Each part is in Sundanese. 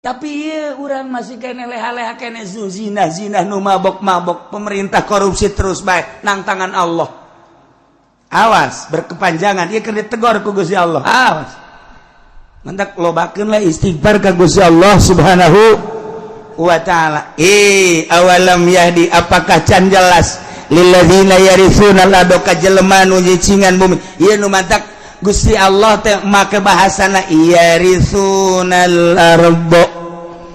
Tapi urang masih kene leha-leha kene zina nu mabok-mabok, pemerintah korupsi terus baik nang tangan Allah. Awas berkepanjangan ieu keur ditegor ku Gusti Allah. Awas. Mantak lobakeun lah istighfar ka Gusti Allah Subhanahu wa taala. Awalam yahdi apakah can jelas lilladzina yarithuna al-arda ka jelema nu nyicingan bumi. Ieu nu mantak Gusti Allah teh make bahasana yarisunal ardo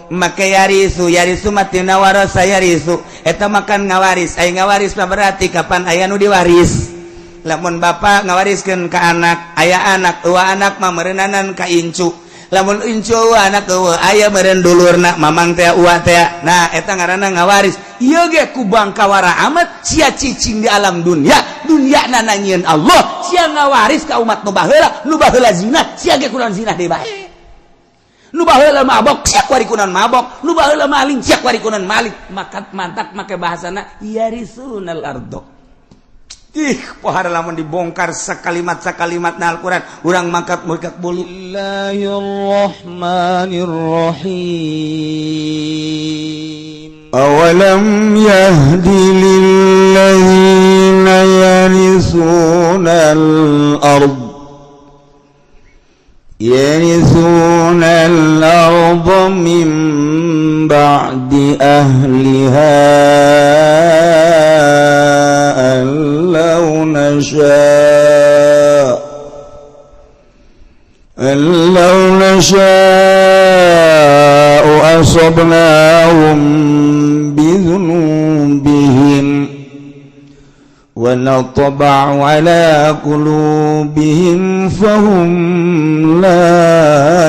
make yarisu matina warasa yarisu eta makan ngawaris aya ngawaris berarti kapan aya nu diwaris lamun bapa ngawariskeun ka anak aya anak eueuh anak mah meureunanan ka incu lamun incu anak eueuh aya meureun dulurna mamang teh uwa teh nah eta ngaranna ngawaris ieu ge ku bangkawara amat sia cicing di alam dunia nananyieun Allah sia ngawaris ka umat nu baheula zina sia ge kunaon zina deui bae nu baheula mabok sia kuari kunaon mabok nu baheula maling sia kuari kunaon maling maka mantak make bahasana yarisunal ardo. Pohara lamun dibongkar sakalimat na Al-Quran urang mangkat bulu. Bismillahirrahmanirrahim. Awalam yahdi lilladzina yarisunal ard yarisunal arda min ba'di ahliha law nasha'u asabnahum bidhunubihim wa nataba'u ala qulubihim fahum la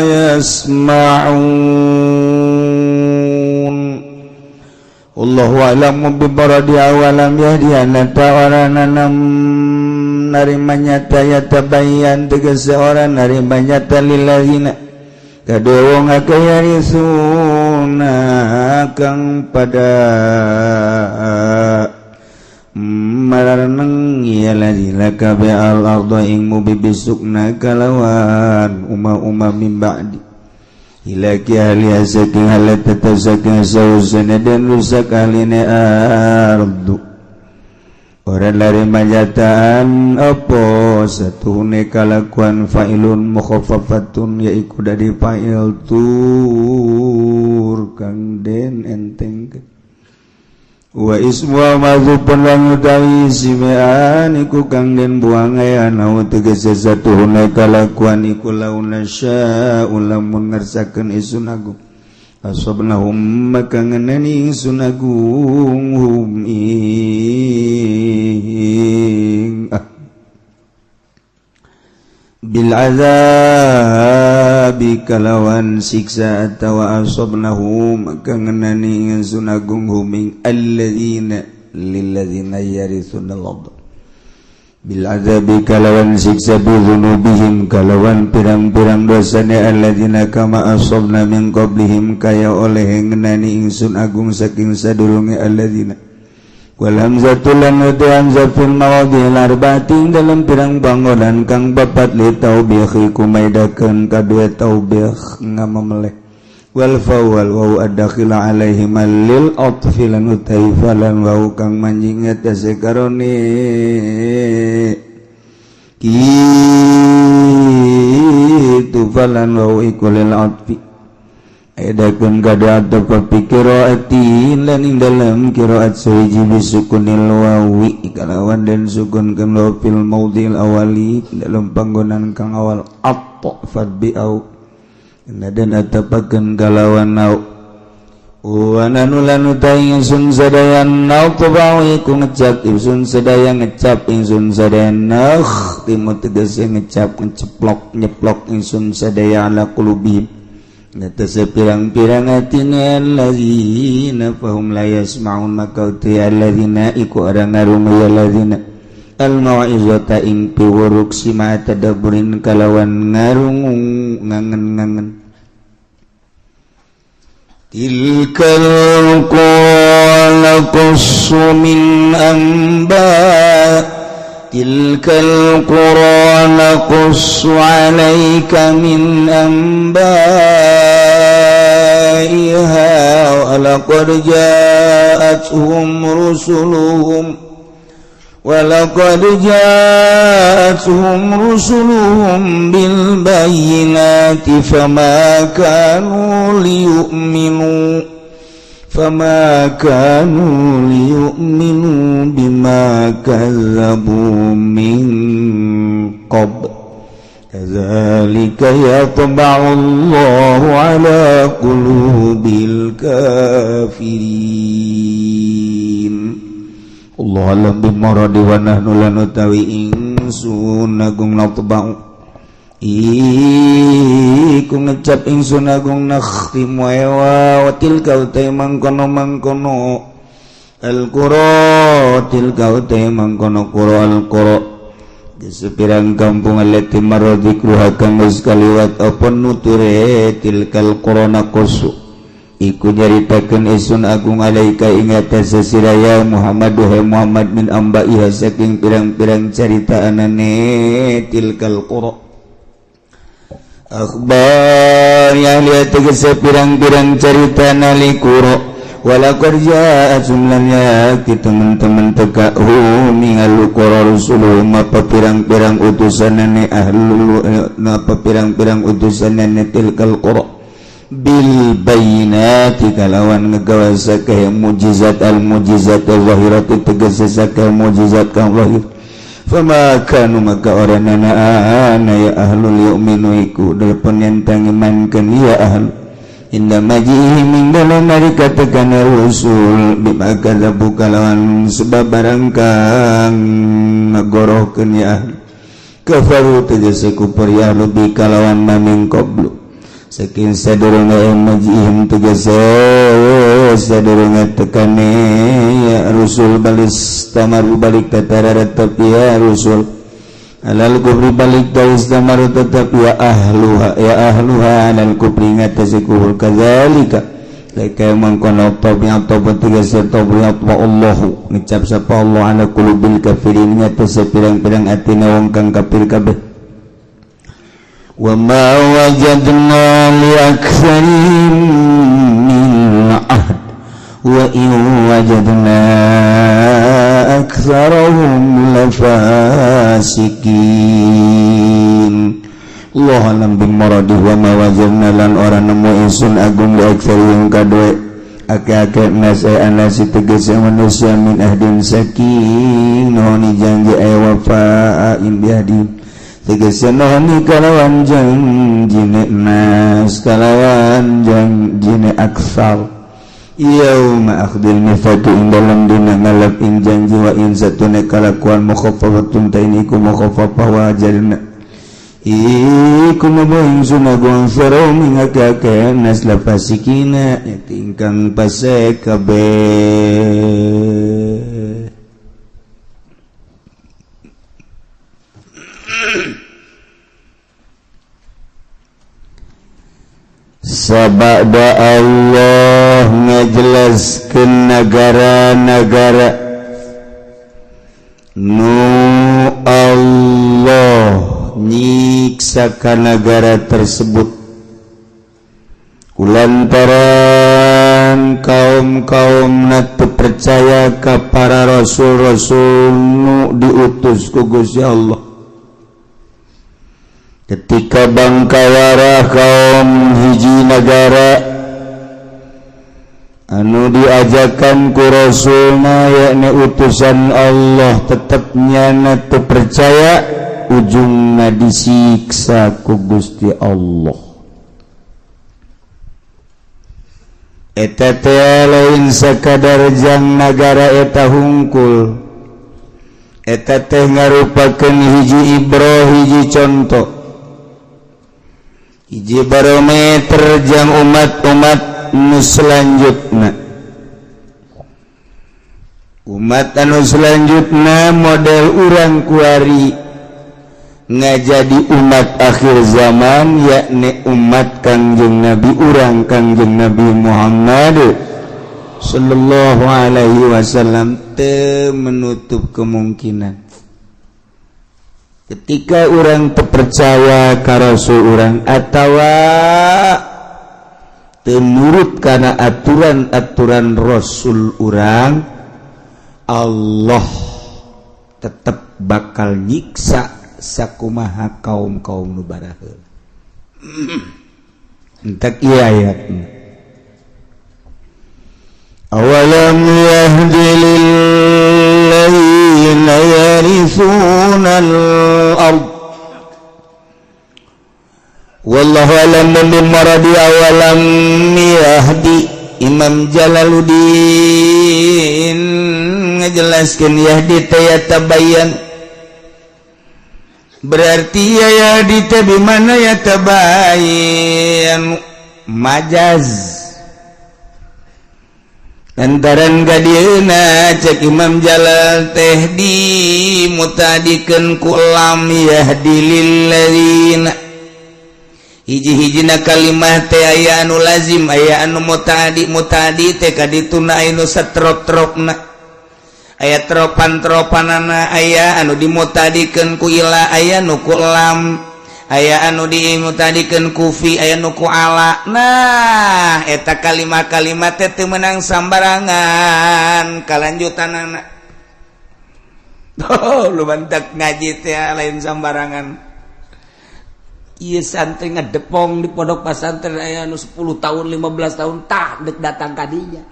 yasma'un. Allahu a'lamu bibaradi awalam yahdiyana tawarananam narimanya tayabayan tegese orang narimanya talilladzina kadua ngakayarisuna kang pada maraneng ieu ladina kabe al-ardha ing mubibisukna kalawan umma min ba'di ilaki ahli saking halat tatasaking sausana dan rusak ahline ardu orang lari majataan apa satuhune kalakuan fa'ilun mukhaffafatun yaiku dari fa'il tur kang den enteng wa ismu mazupun lang utawi simean iku kang den buang aya nau tegese satuhune kalakuan iku launa sya'u lamun ngarsakeun isun agung asabnahum maka ngenani ingsun agung hum ing bil azabi kalawan siksa atawa asabnahum maka ngenani ingsun agung hum ing alladzina lilladzina yarithunal ardh bil azabi kalawan siksa bidhunubihim kalawan pirang-pirang dosana alladzina kama asabna min qablihim kaya oleh ngenani ingsun agung saking sadurunge alladzina wal hamzatul lan hamzah fil mawadhi'il arba'atin dalam pirang bangonan kang bapat li taubih kumaidakeun kadua taubih ngamameleh wal fawal wa adakhila alaihim lil atfilan utaifalan wa kang manjing eta sekarone kitu falan wa ikulil atfi edakeun kada atau pikiraatin lan ing dalam qiraat sawiji bisukunil wawi kalawan dan sukunkeun wa fil maudhil awali dalam panggonan kang awal atta fadbi au dan atapakeun kalawan nau wa nanulan utai ingsun sadayan nau tabau iku ngecap ingsun sadaya ngecap ingsun sadaya nakh timut tegese ngecap ngeceplok nyeplok ingsun sadaya ala qulubihim ngatasi pirang-pirang atina alladzina fahum la yasma'un maka uti alladzina iku orang ngarungu alladzina al-mau'izata ing piwuruk sima tadabburin kalawan ngarungu ngangen-ngangen tilkal qala qussu min tilkal qur'ana qussu 'alaika min anba'iha walaqad ja'atuhum rusuluhum bil bayyinati fama kanu liyu'minu bima kazzabu min qabl kadzalika yatba'u Allahu 'ala qulubil kafirin. Allah alam bimaradi wa nahnu lanutawi ingsun agung natba'u iku ngecap ingsun agung nakhtimu wa tilka utai mangkono al-qura tilka utai mangkono qura al-qura sepirang kampung alati maradikruha kang geus kaliwat apa nuture tilkal qura naqsu iku nyaritakeun isun agung alaika ing atas siraya Muhammad wahai Muhammad min amba'iha saking pirang-pirang carita anane tilkal qura akhbar yang lihat tegese pirang-pirang cerita nali qura walaqad ja'atum lan yaqti teman-teman tekahu mingal qura rusuluhum apa pirang-pirang utusanane ahlul apa pirang-pirang utusanane tilkal qura bil bayyinati kalawan ngagawa sakeh mujizat al mujizat al-zahirat tegese sakeh mujizat kang zahir fama kanu maka oranana ana ya ahlul yu'minu iku depan yantang imankeun ya ahl inda majihim min dalam narika tekana rusul bimaka zabu kalawan sebab barangkang ngagorohkeun ya ahl kafaru tegese kufur ya lebih kalawan maming qablu saking sadurunga majihim tegese sadurunga tekane ya rusul balis tamaru balik tatara tetap ya rusul alal kubri balik taus tamaru tetap ya ahluha alal kubri ngatasi kubur kadzalika laka mangkono tobi tegese tobi Allahu ngecap sapa Allah ala qulubil kafirin ngatasi pirang-pirang atina wong kang kafir kabeh wa ma wajadna li aktsarihim min ahd wa in wajadna aktsarahum lafasikin. Allah alam bimaradi wa ma wajadna lan ora nemu isun agung li aktsarihim kadue ake-ake nasi tegese manusia min ahdin sakin noni janji ay wafa'in biahdin tegese noni kalawan janjine nas kalawan janjine aksar yauma akhdil mifatu ing dalam dina ngalap ing janji wa in satune kalakuan mukhaffafatun tainiku mukhaffafah wa ajalna iku mabuing sunagung saraw mingakake nas lafasikina tingkang pasek kabeh. Sabada Allah ngajelaskeun negara-negara nu Allah nyiksa ka negara tersebut kulantaran kaum-kaum natu percaya ka para rasul-rasul nu diutus ku Gusti Allah. Ketika bangkawara kaum hiji negara anu diajakan ku rasulna yakni utusan Allah tetapnya natu percaya ujungna disiksa ku Gusti Allah. Eta teh lain sakadar jang nagara eta hungkul, eta teh ngarupakeun hiji ibrah hiji contoh, hiji barometer jang umat-umat nu selanjutna. Umat anu selanjutna model urang kuari ngajadi umat akhir zaman yakni umat Kangjeng Nabi urang Kangjeng Nabi Muhammad sallallahu alaihi wasallam teu menutup kemungkinan ketika urang terpercaya ka rasul urang atawa menurut karena aturan-aturan Rasul urang Allah tetap bakal nyiksa sakumaha kaum-kaum nu baraheul. Entek ieu ayatna. Awalam yahdi lil ladzina yarithuna al-ard wallahu alam min maradi awalam yahdi Imam Jalaluddin ngajelaskeun yahdi teh tabayyan berarti ya di teh bimana ya tabayyan majaz lantaran gadieuna cek Imam Jalal teh di mutadikeun ku lam yahdi lil ladzina hiji-hijina kalimah teh aya anu lazim aya anu mutadi teh kadituna anu satrop-tropna aya tropan-tropanana aya anu dimutadikeun ku ila aya nu ku lam aya anu dimutadikeun ku fi aya nu ku ala. Nah eta kalimah-kalimat teh teu meunang sambarangan kalanjutanana. Oh lu bantak ngaji teh lain sambarangan. Ieu santri ngadepong di pondok pesantren aya anu 10 tahun 15 tahun tah dek datang ka dinya.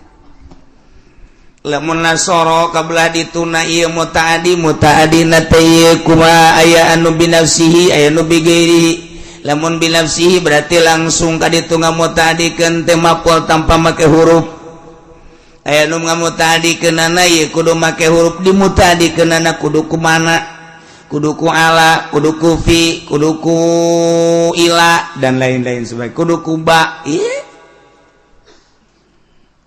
Lamun nasoro kabelah dituna ieu mutaadina teh ieu kumaha aya anu binafsihi aya anu bigairi. Lamun binafsihi berarti langsung ka ditu ngamutaadikeun teh maf'ul tanpa make huruf. Aya anu ngamutaadikeunana ieu kudu make huruf dimutaadikeunana kudu kumana? Kudu ku ala, kudu ku fi, kudu ku ila dan lain-lain sebagainya. Kudu ku ba.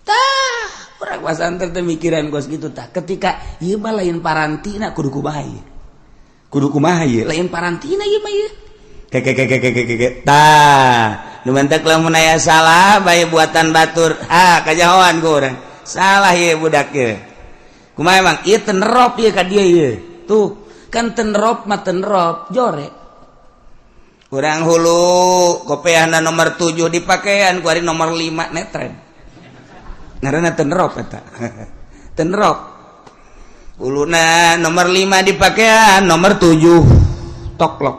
Tah, urang pasantren teh mikiran kos kitu tah. Ketika ieu mah lain parantina kudu kumaha ieu. Kudu kumaha ieu? Lain parantina ieu mah ieu. Tah, nu mentek lamun aya salah bae buatan batur. Kajahoan ku urang. Salah ieu budak ieu. Kumaha emang ieu teu nerop ieu ka dieu ieu. Tuh kan tenrop mah tenrop jore urang hulu kopiahna nomor 7 dipakean ku ari nomor 5 netren ngaranna tenrop eta tenrop huluna nomor 5 dipakean nomor 7 toklok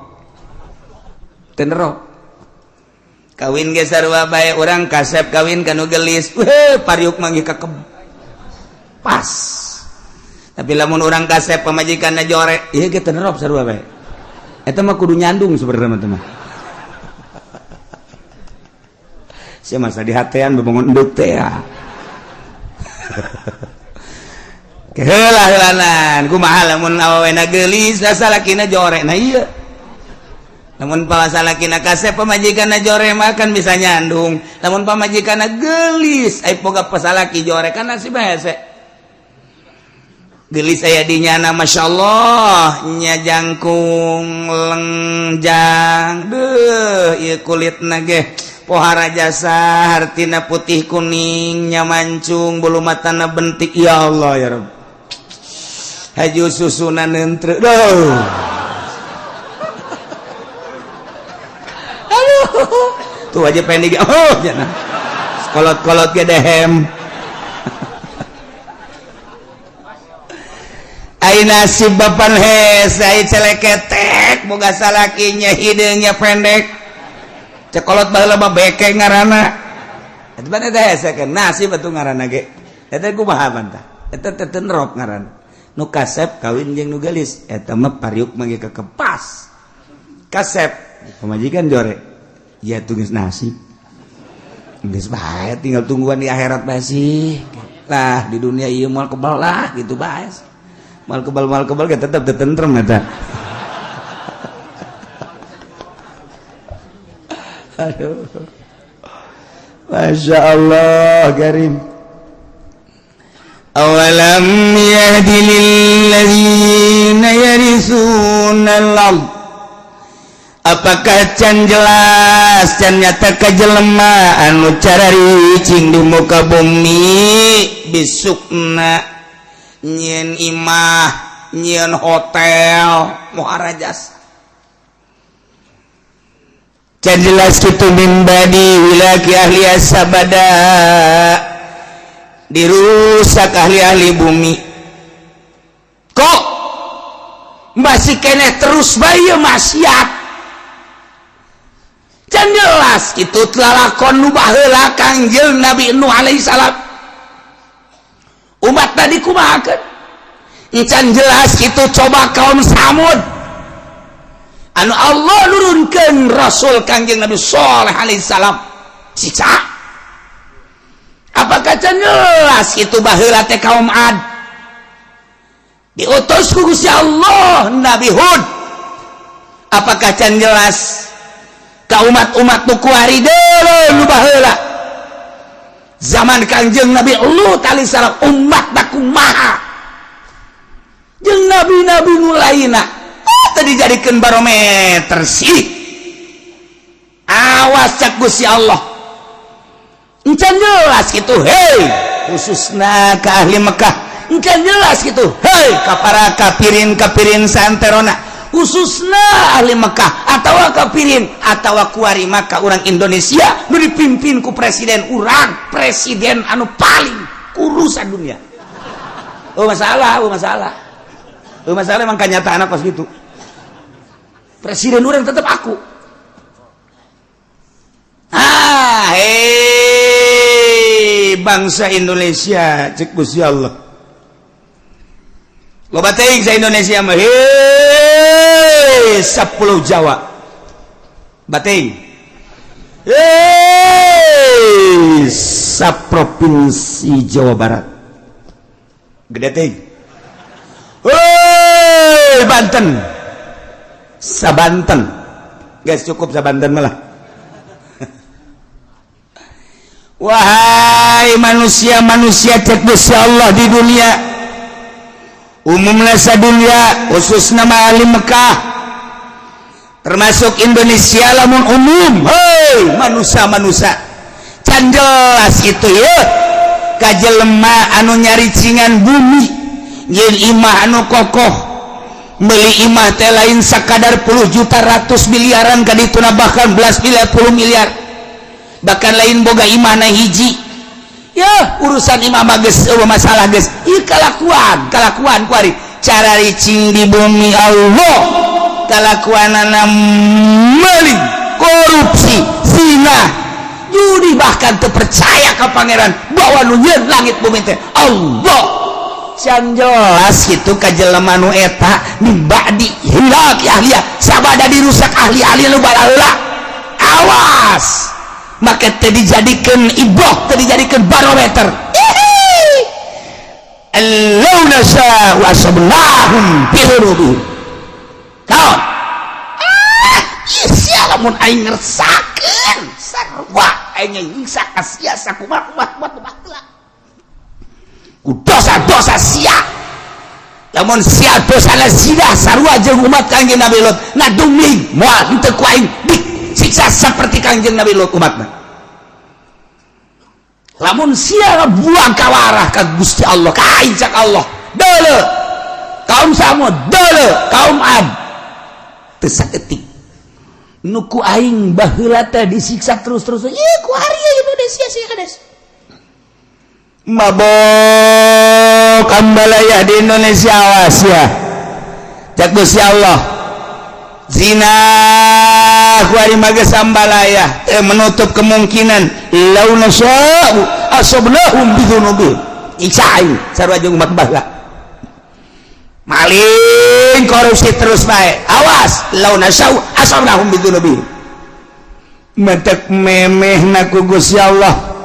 tenrop kawin ge sarua bae urang kasep kawin kanu gelis pariuk manggi kakeb pas. Tapi lamun orang kasep pamajikanna jorek, ieu ge teu nerop sarua bae. Eta mah kudu nyandung sebenarnya mah. Sia masa di hatean bebangun endut teh ya. Keheula-heulanan, kumaha lamun awewena geulis da salakina jorek. Nah ieu. Lamun salakina kasep pamajikanna jorek mah kan bisa nyandung. Lamun pamajikanna geulis ai boga pasalaki jorek kan nasib hese. Gelis aya dinyana masyaallah nya jangkung lengjang ieu kulitna ge pohara jasa hartina putih kuning nya mancung bulu matana bentik ya Allah ya Rabb haju susuna neuntreu aduh tuh aja pendek cenah kolot-kolot ge dehem ai nasib bapan hes ai celeketek boga salakinya hideungnya pendek cekolot baheula mah beke ngaranna eta mah eta hesekeun nasib atuh ngaranna ge eta kumaha bantah eta teu nerop ngaranna nu kasep kawin jeung nu gelis eta mah pariuk mah ge kekepas kasep pamajikan jore ya tuh geus nasib geus bae tinggal tungguan di akhirat bae sih lah di dunia ieu moal kebal lah gitu bae mal kebal kita tetap tentrem eta. Aduh. Masya Allah karim. Awalam yahdi lilladzina yarisuna al-ard. Apakah can jelas can nyata ka jelema anu cara ricing di muka bumi bisukna nyieun imah nyieun hotel muharajas can jelas kitu mimbadi wilaki ahli asabada dirusak ahli-ahli bumi kok masih keneh terus bae maksiat can jelas kitu telah lakon nu baheula Kangjeng Nabi Nuh alaihi salam umat tadi kumahakeun can jelas kitu coba kaum Samud anu Allah nurunkeun Rasul Kangjeng Nabi Shalih alaihi salam siksa apakah can jelas kitu baheula teh kaum Ad diutus ku Gusti Allah Nabi Hud apakah can jelas ka umat-umat nu kuari deuleu nu baheula zaman Kangjeng Nabi Lut alaihi salam umat da kumaha jeung nabi-nabi nu lainna tadi dijadikeun barometer sih awas cak Gusti Allah encan jelas kitu hei khususna ka ahli Mekah encan jelas gitu hei ka para kapirin santerona khususna ahli Mekah atawa kapirin atawa kuari maka orang Indonesia nu dipimpin ku presiden urang presiden anu paling urusan dunia masalah emang kenyataan pas gitu presiden urang tetap aku bangsa Indonesia cek Gusti Allah loba teuing sa Indonesia mah 10 Jawa bating sa provinsi Jawa Barat gede teuing Banten sa Banten guys cukup sa Banten malah wahai manusia-manusia cek Gusti Allah di dunia umumna sadunya khusus nama ahli Mekah termasuk Indonesia lamun umum hei manusia can jelas itu ya kajelema anu nyari cingan bumi nyeun imah anu kokoh meuli imah teh lain sakadar puluh juta ratus miliaran kadituna bahkan belas miliar 10 miliar bahkan lain boga imah na hiji ya urusan imam geus masalah geus ieu kalakuan kuari cara ricing di bumi Allah kalakuanana maling korupsi zina judi bahkan teu percaya ka pangeran bahwa nu nyieun langit bumi teh Allah can jelas kitu ka jelema nu eta mibadi hilak ahliya sabada dirusak ahli-ahli nu balaheula awas maka teu dijadikeun iboh teu dijadikeun barometer allau nasa wa sablahum bihurubihim kaon sia lamun aing ngersakeun sarua aing nyiksa ka sia sakumaha buat baheula ku dosa-dosa sia lamun sia dosana zina sarua jeung umat Kangjeng Nabi Lut ngadumling moal henteu ku aing siksa seperti Kangjeng Nabi Lut umatna lamun sia buang kawarah ka Gusti Allah ka ajak Allah deuleu kaum Samud deuleu kaum Ad teu saeutik nu ku aing baheula teh disiksa terus-terus ieu ku hari Indonesia sia kades mabok ambalaya di Indonesia awas ya cak Gusti Allah zina kuari mage sambalaya menutup kemungkinan lau nasya'u asabnahum bidzunubihim iksain sarua jeung umat baheula maling korupsi terus bae awas lau nasya'u asabnahum bidzunubihim metek memehna ku Gusti Allah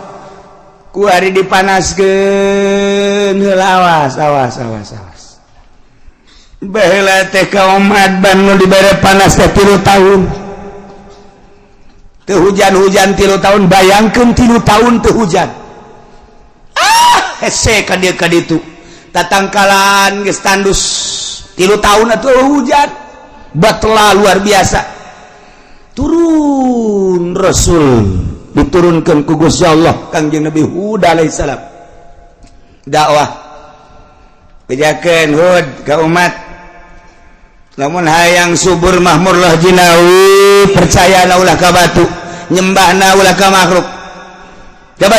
kuari dipanaskeun heula awas baheula teh kaum Adban nu dibere panas teh 3 tahun teu hujan 3 tahun bayangkeun 3 tahun teu hujan hese ka dieu ka ditu tatangkalan geus tandus 3 tahun atuh hujan batla luar biasa turun Rasul diturunkeun ku Gusti Allah Kangjeng Nabi Hud alaihi salam dakwah bejakeun Hud ka umat Lamun hayang subur mahmurlah jinawi percaya ulah ka batu nyembahna ulah ka makhluk. Coba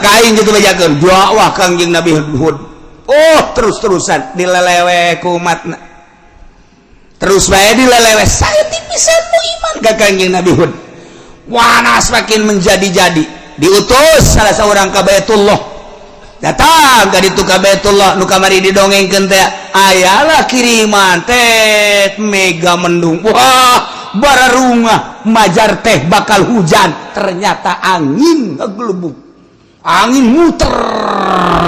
kain gitu bajakeun dakwah Kangjeng Nabi Hud. Oh terus-terusan dilelewe ku umatna. Terus bae dilelewe saya tipisan mu iman ka Kangjeng Nabi Hud. Wanas makin menjadi-jadi. Diutus salah seorang ka Baitullah. Datang ka ditu ka Baitullah nu kamari didongengkeun teh ayalah kiriman teh mega mendung. Wah, bararunga majar teh bakal hujan. Ternyata angin ngegelubung. Angin muter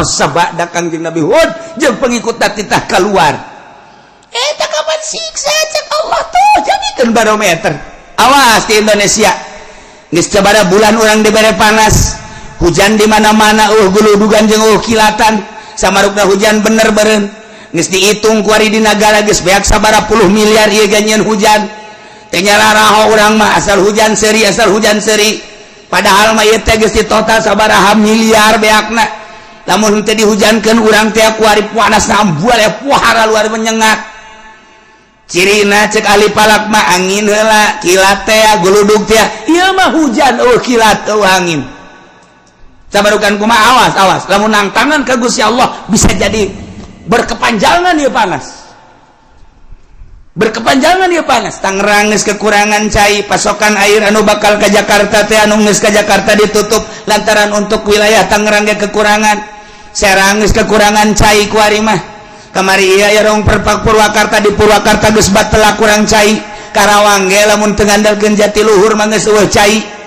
sabada Kangjeng Nabi Hud jeung pengikutna titah keluar. Eta kapan siksa cek Allah tuh jadikeun barometer. Awas di Indonesia. Geus sabada bulan urang dibere panas. Hujan di mana-mana guludugan jeung kilatan. Samarukna hujan bener beureun. Geus dihitung ku ari di nagara geus beak sabaraha puluh miliar ieu ganyeun hujan. Teu nyararaho urang mah asal hujan seuri. Padahal mah ieu teh geus total sabaraha miliar beakna. Lamun teu dihujankeun urang teh ku ari panasna ambual pohara luar menyengat. Cirina cek ahli palak mah angin heula, kilat teh guludug teh. Ieu mah hujan kilat angin. Sabarukan kumaha awas lamun nang tangan ka Gusti Allah bisa jadi berkepanjangan ieu panas. Berkepanjangan ieu panas. Tangerang geus kekurangan cai, pasokan air anu bakal ka Jakarta teh anu geus ka Jakarta ditutup lantaran untuk wilayah Tangerang ge kekurangan. Serang geus kekurangan cai ku ari mah. Kamari ieu aya rong Perpak Purwakarta di Purwakarta geus batelak kurang cai. Karawang ge lamun teu ngandalkeun Jatiluhur mah geus eueuh cai.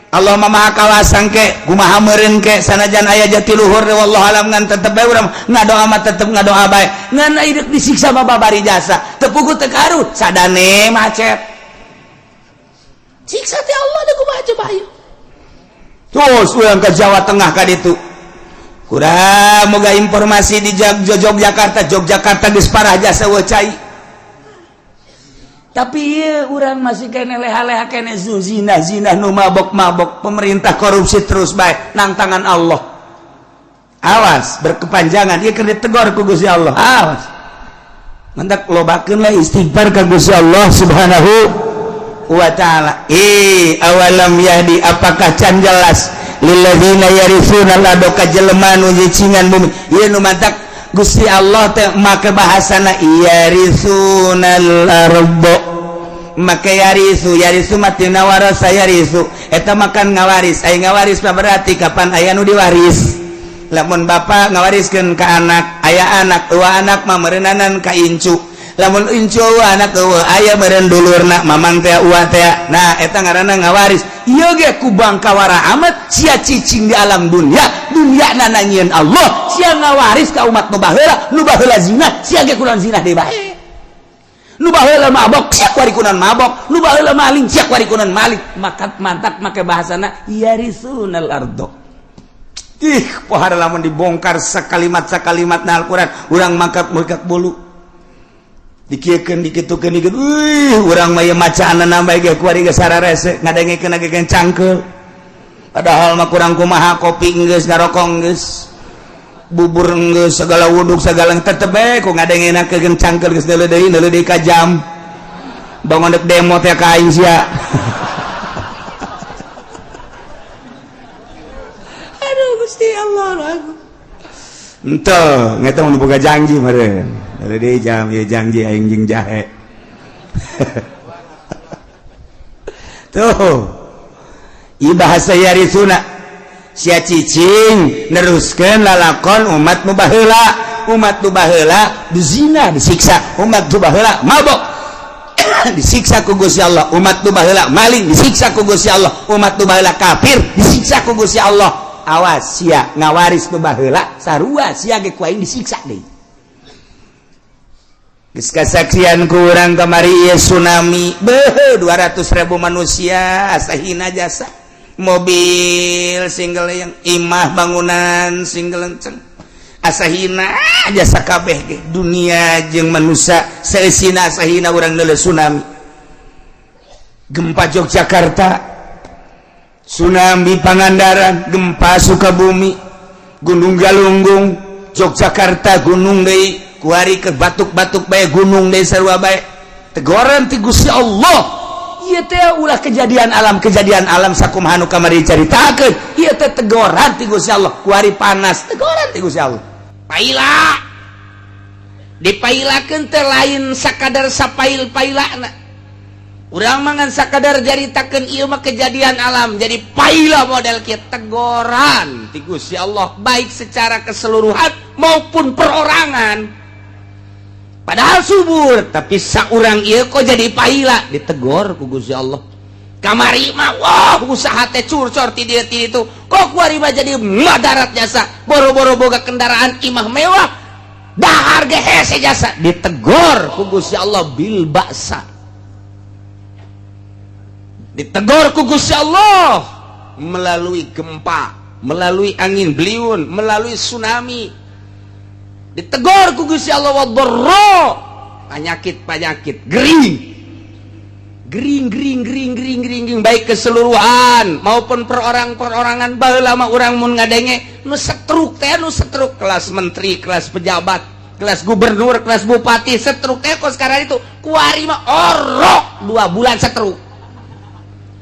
Allah Maha kawasan ke kumaha meureun ke sanajan aya Jatiluhur wallahu alam ngan tetep bae urang ngadoa mah tetep ngadoa bae ngan ieu disiksa mah babari jasa teu puguh teu karut sadane macet siksa teh Allah da kumaha coba ayo terus urang ka Jawa Tengah ka ditu kurang moga informasi di Yogyakarta geus parah jasa we cai. Tapi iya urang masih kene leha-leha kene zina nu mabok pemerintah korupsi terus baik nang tangan Allah. Awas berkepanjangan ieu keur ditegor ku Gusti Allah. Awas. Mendak lobakeun lah istighfar ka Gusti Allah Subhanahu wa taala. Awalam yahdi apakah can jelas lilladzina yarithuna ladaka jelema nu jicingan bumi. Ieu nu mantak Gusti Allah teh make bahasana yarisunal ardo make yarisu matina warasa yarisu eta makan ngawaris aya ngawaris mah berarti kapan aya nu diwaris lamun bapa ngawariskeun ka anak aya anak eueuh anak mah meureunanan ka incu lamun incu anak eueuh aya meureun dulurna mamang teh uwa teh nah eta ngaranna ngawaris ieu ge ku bangkawara amat sia cicing di alam dunia nanangieun Allah sia ngawaris ka umat nu baheula zina sia ge kunaon zina deui bae nu baheula mabok sia kuari kunaon mabok nu baheula maling sia kuari kunaon maling mantap make bahasana yarisunal ardo. Pohara lamun dibongkar sakalimat na Al-Quran urang mangkat bulu dikiekeun dikitukeun urang mah macaan nambah ge kuari ge sararese ngadengikeun ge cangkeul padahal mah kurang kumaha kopi geus ngarokok geus bubur geus segala wuduk segala tetep bae ku ngadengenakeun cangkeul geus neuleuh deui ka jam bangun dek demo teh ka aing sia aduh Gusti Allah aku ente ngeta mun boga janji meureun neuleuh deui jam ieu janji aing jeung jahe tuh ibahasa yarisuna sia cicing neruskeun lalakon umat nu baheula dizina disiksa umat nu baheula mabok disiksa ku Gusti Allah umat nu baheula maling disiksa ku Gusti Allah umat nu baheula kafir disiksa ku Gusti Allah awas sia ngawaris nu baheula sarua sia ge ku aing disiksa deui geus kasaksian ku urang kamari ieu tsunami beuh 200.000 manusia asahina jasa mobil single yang imah bangunan single lenceng asahina jasa kabeh ge dunia jeung manusia seusina asahina urang neuleuh tsunami gempa Yogyakarta tsunami Pangandaran gempa Sukabumi Gunung Galunggung Yogyakarta gunung deui kuari ke batuk-batuk bae gunung deui sarua bae teguran ti Gusti Allah. Ieu teh ulah kejadian alam sakumaha nu kamari dicaritakeun. Ieu teh teguran ti Gusti Allah, kuari panas teguran ti Gusti Allah. Paila dipailakeun teh lain sakadar sapail-pailana. Urang mangan sakadar jaritakeun ieu mah kejadian alam, jadi paila model kieu teguran ti Gusti Allah baik secara keseluruhan maupun perorangan. Padahal subur, tapi saurang ieu kok jadi paila ditegor ku Gusti Allah. Kamari mah wah usaha teh curcor ti dieu ti ditu. Kok kuari mah jadi madarat jasa, boro-boro boga kendaraan imah mewah. Dahar ge hese jasa ditegor ku Gusti Allah bil ba'sa. Ditegor ku Gusti Allah melalui gempa, melalui angin beliun, melalui tsunami. Ditegor ku Gusti Allah wadharra, penyakit gering baik keseluruhan maupun perorangan baheula mah urang mun ngadenge nu setruk kelas menteri, kelas pejabat, kelas gubernur, kelas bupati setruk teh kos sekarang itu kuari mah orok 2 bulan setruk.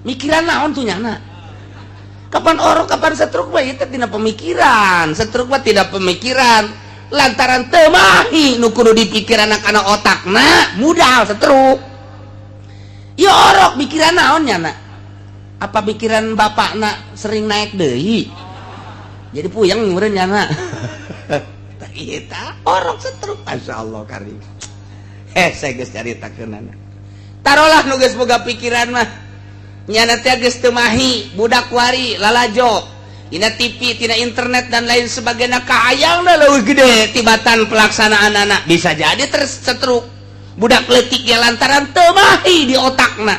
Mikiran naon tuh nyana? Kapan orok kapan setruk mah ieu teh tina pemikiran. Setruk mah tidak pemikiran. Lantaran temahi nu kudu dipikir anak-anak otakna mudal setruk. Ya orok pikiran naon nyana? Apa pikiran bapakna sering naik deui? Jadi puyeng meureun nyana. Tah ieu tah orok setruk masyaallah karim. Saya geus caritakeunana. Tarolah nu geus boga pikiran mah nyana teh geus teu mahi budak wari lalajo. Tina TV, tina internet dan lain sebagainya kahayangna leuwih gede tibatan pelaksanaan anak bisa jadi tersetruk budak leutik ya lantaran teu mahi di otakna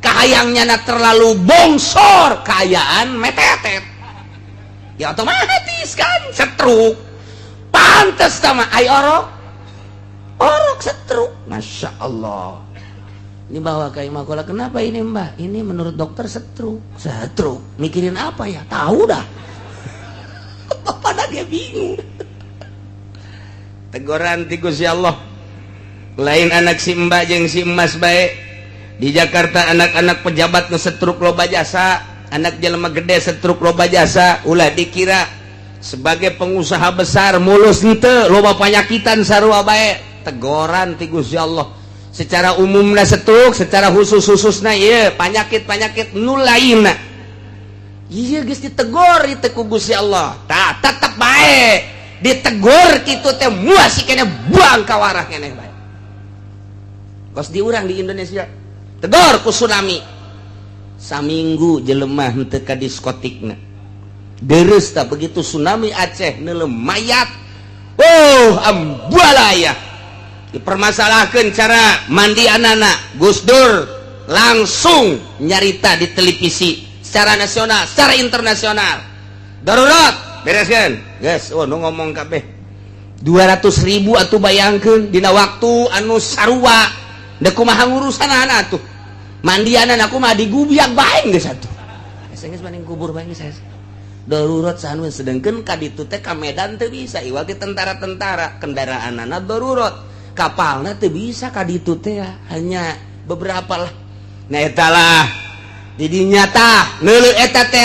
kahayangnya terlalu bongsor kayaan metetet ya otomatis kan setruk pantes sama ai orok setruk masya Allah. Ini bawa ke imah kola, kenapa ini mbak? Ini menurut dokter setruk. Mikirin apa ya? Tahu dah. Pada dia bingung. Teguran ti Gusti Allah. Lain anak si mbak jeung si emas bae. Di Jakarta anak-anak pejabat nu setruk loba jasa, anak jelema gede setruk loba jasa, ulah dikira sebagai pengusaha besar mulus henteu loba panyakitan sarua bae. Teguran ti Gusti Allah. Secara umumna setruk, secara khusus-khususna ieu panyakit-panyakit nu lainna. Ieu geus ditegor itu ku Gusti Allah. Tah tetep bae ditegor kitu teh muasi keneh buang ka warah keneh bae. Kos diurang di Indonesia. Tegor ku tsunami. Saminggu jelema henteu ka diskotikna. Deres tah begitu tsunami Aceh neuleuh mayat. Oh, ambualaya. Dipermasalahkan cara mandi anak-anak. Gus Dur langsung nyarita di televisi secara nasional, secara internasional. Darurat, bereskan. Guys, nu ngomong kabeh 200.000 atuh bayangkeun dina waktu anu sarua. Da kumaha ngurusan anak tuh. Mandi anak mah digubiak bae geus atuh. Geus banding kubur bae geus. Darurat sanes sedengkeun ka ditu teh ka Medan teu bisa iwal ti tentara-tentara kendaraanna darurat. Kapalnya tuh bisa kaditu teh hanya beberapa lah. Nah etalah jadi nyata neuleuh eta teh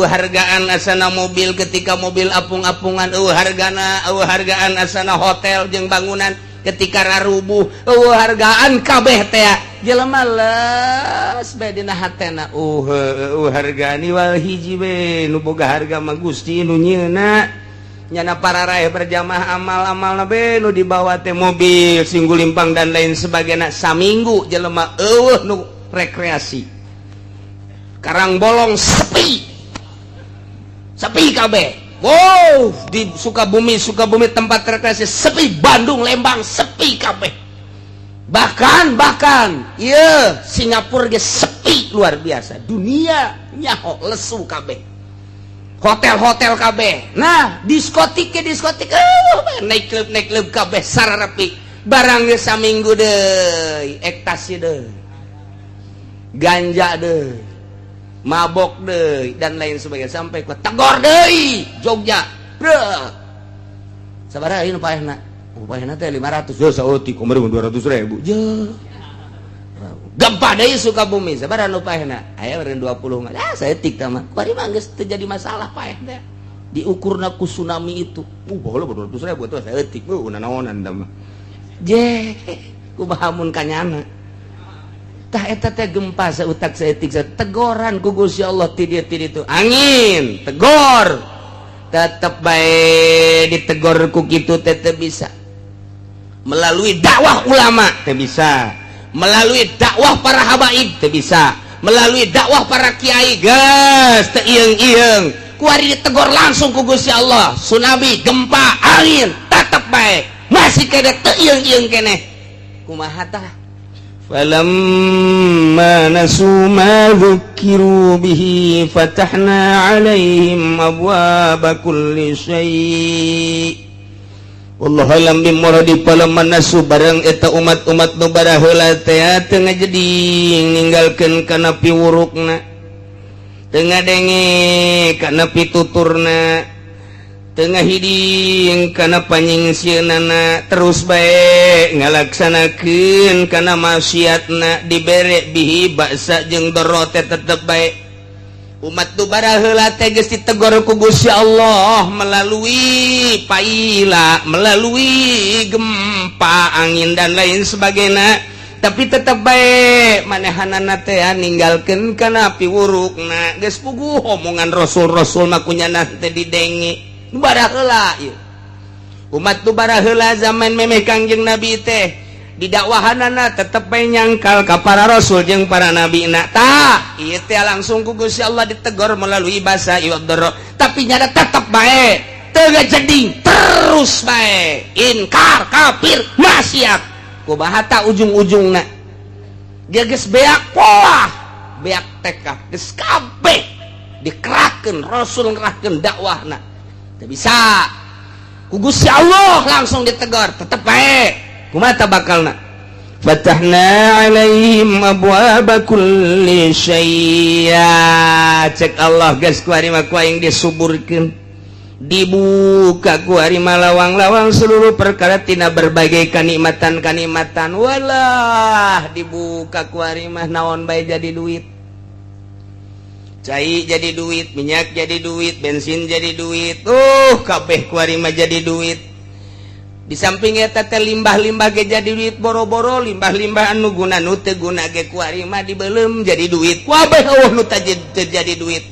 hargaan asana mobil ketika mobil apung-apungan hargaan asana hotel jeung bangunan ketika rarubuh hargaan kabeh teh jelema leus bae dina hatena hargaan wal hiji we nu boga harga mah Gusti nu nyieuna nyana para raih berjamaah amal-amal be nu dibawa teh mobil singgul limpang dan lain sebagainya saminggu jelema nu rekreasi Karang Bolong sepi kabeh. Wow, di Sukabumi tempat rekreasi sepi, Bandung Lembang sepi kabeh. Bahkan iya Singapura ge sepi luar biasa. Dunia nyaho lesu kabeh. Hotel kabeh. Nah, diskotik naik klub kabeh sararepi. Barang ge saminggu deui, ekstasi deui. Ganja deui. Mabok deui dan lain sebagainya sampai ku tegor deui Jogja. Breuh. Sabaraha ieu nu paehna? upahna teh 500 yo saeutik kumaha 200.000 je gempa deui Sukabumi sabaraha upahna aya meureun 20 saeutik tah mah kuari mah geus teu jadi masalah paeh teh diukurna ku tsunami itu baheula 200.000 tuh saeutik naonan tah mah je kumaha mun kanyana tah eta teh gempa sautak saeutik tegoran ku Gusti Allah ti dieu itu angin tegor tetep bae ditegor ku kitu teh teu bisa melalui dakwah ulama teu bisa melalui dakwah para habaib teu bisa melalui dakwah para kiai geus teu ieung-ieung kuari ditegor langsung ku Gusti Allah tsunami gempa angin tetep bae masih kene teu ieung-ieung keneh kumaha tah falamma nasu ma dzukiru bihi fatahna alaihim abwaaba kulli syai' Allah alam bimuradi falamma nasu barang eta umat-umat nu baraheula teh teu ngajadi ninggalkeun kana piwurukna teu ngadenge kana pituturna tengah hiding kana panyingsieunana terus bae ngalaksanakeun kana maksiatna dibere bihi baksa jeung doro teh tetep bae umat nu baraheula teh geus ditegor ku Gusti Allah melalui paila melalui gempa angin dan lain sebagainya tapi tetep bae manehanana teh ninggalkeun kana piwurukna geus puguh omongan rasul-rasul mah kunyana teh didenge baraheula ieu umat tu baraheula zaman memeh Kangjeng Nabi teh didakwahanana tetep bae nyangkal ka para rasul jeung para nabina tah ieu teh langsung ku Gusti Allah ditegor melalui basa iwadoro tapi nyada tetep bae teu jadi terus bae inkar kafir maksiat kumaha tah ujung-ujungna dia geus beak poah beak tekad geus kabeh dikerahkeun rasul ngerahkeun dakwahna teu bisa ku Gusti Allah langsung ditegor tetep bae kumaha bakalna fatahna alaihim abwaaba kulli syai' cek Allah geus ku ari mah ku aing disuburkeun dibuka ku ari mah lawang-lawang seluruh perkara tina berbagai kanikmatan-kanikmatan walah dibuka ku ari mah naon bae jadi duit cai jadi duit, minyak jadi duit, bensin jadi duit, kabeh kuari mah jadi duit. Di samping eta teh limbah-limbah ge jadi duit boro-boro, limbah-limbah anu guna nu teu guna ge kuari mah dibeuleum jadi duit. Kabeh nu teu jadi duit.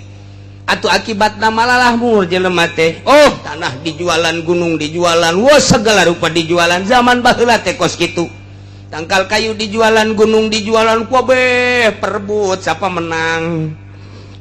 Atuh akibatna malalah mur jelema teh. Tanah dijualan, gunung dijualan, segala rupa dijualan. Zaman baheula teh kos kitu. Tangkal kayu dijualan, gunung dijualan, kabeh perebut siapa menang.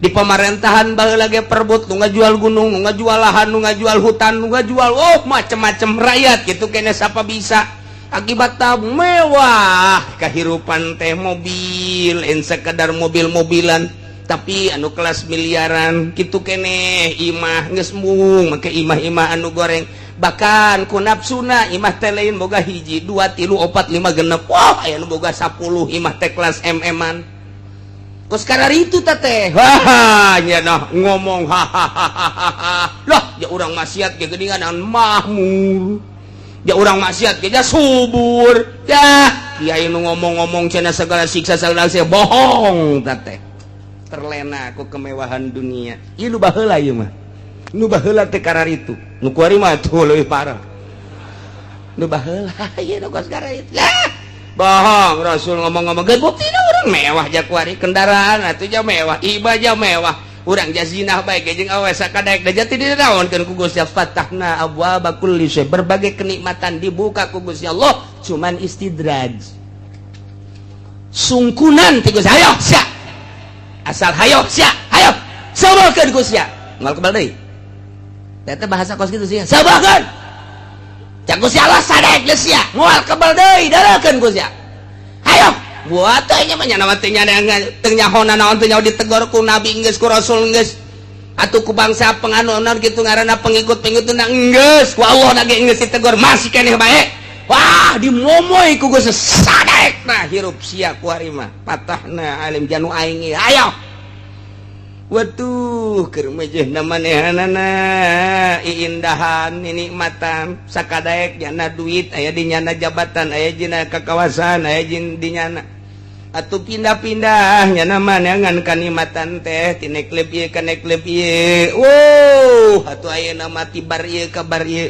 Di pemerintahan baheula ge perebut nu ngajual gunung, nu ngajual lahan, nu ngajual hutan, nu ngajual macem-macem rakyat gitu kene siapa bisa. Akibatna mewah kahirupan teh mobil, sekedar mobil-mobilan tapi anu kelas miliaran gitu kene imah geus mung make imah-imah anu goreng bahkan ku nafsuna imah teh lain boga hiji 2 3 4 5 genep aya nu boga 10 imah teh kelas MM-an kos karari itu teh nya nah ngomong hahaha lah ya urang maksiat ge geuningan mahmur ya urang maksiat ge subur ya kiai nu ngomong-ngomong cenah segala siksa segala bohong teh terlena ku kemewahan dunia ieu nu baheula ieu mah nu baheula teh karari itu nu kuari mah tuh leuwih parah nu baheula ieu nu kos karari lah bohong Rasul ngomong-ngomong geus buktina urang mewah ja kuari kendaraan atuh ja mewah iba ja mewah urang ja zinah bae ge jeung awe sakadaek da jati dinaonkeun ku Gusti fatahna abwaaba kulli syai berbagai kenikmatan dibuka ku Gusti Allah cuman istidraj sungkunan ti Gusti hayo sia asal hayo sia hayo sabarkeun Gusti moal kebal deui eta bahasa kos kitu sia sabarkeun cak Gusti Allah sadek geus sia moal kebal deui darakeun Gusti hayo buat teh nya mah nya teh nya teu nyahona naon teu nyaho ditegor ku nabi geus ku rasul geus atuh ku bangsa penganuan kitu ngaranna pengikut-pengikutna geus ku Allah na ge geus ditegor masih keneh bae wah dimomoy ku Gusti sadek nah hirup sia ku ari mah patahna alim janu aing hayo Watuh keur mejeh na manehanana iindahan nikmatan sakadaek nyana duit aya di nyana jabatan aya dina kakawasan aya di nyana atuh pindah-pindah nyana maneangan kanikmatan teh ti nekleb ieu ka nekleb ieu wow atuh ayeuna mati bar ieu ka bar ieu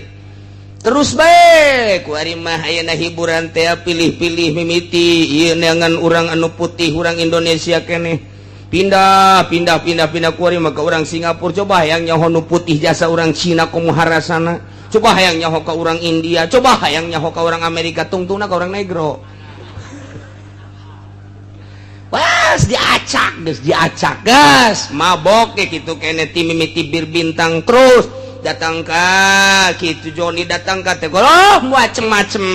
terus bae ku ari mah ayeuna hiburan teh pilih-pilih mimiti ieu neangan urang anu putih urang Indonesia keneh pindah kuari maka orang Singapura coba hayang nyaho nu putih jasa orang Cina komo harasana coba hayang nyaho ka orang India coba hayang nyaho ka orang Amerika tungtungna ka orang negro was diacak gas mabok gitu kene ti mimiti bir bintang terus datang ka kitu Joni datang ka teh macem-macem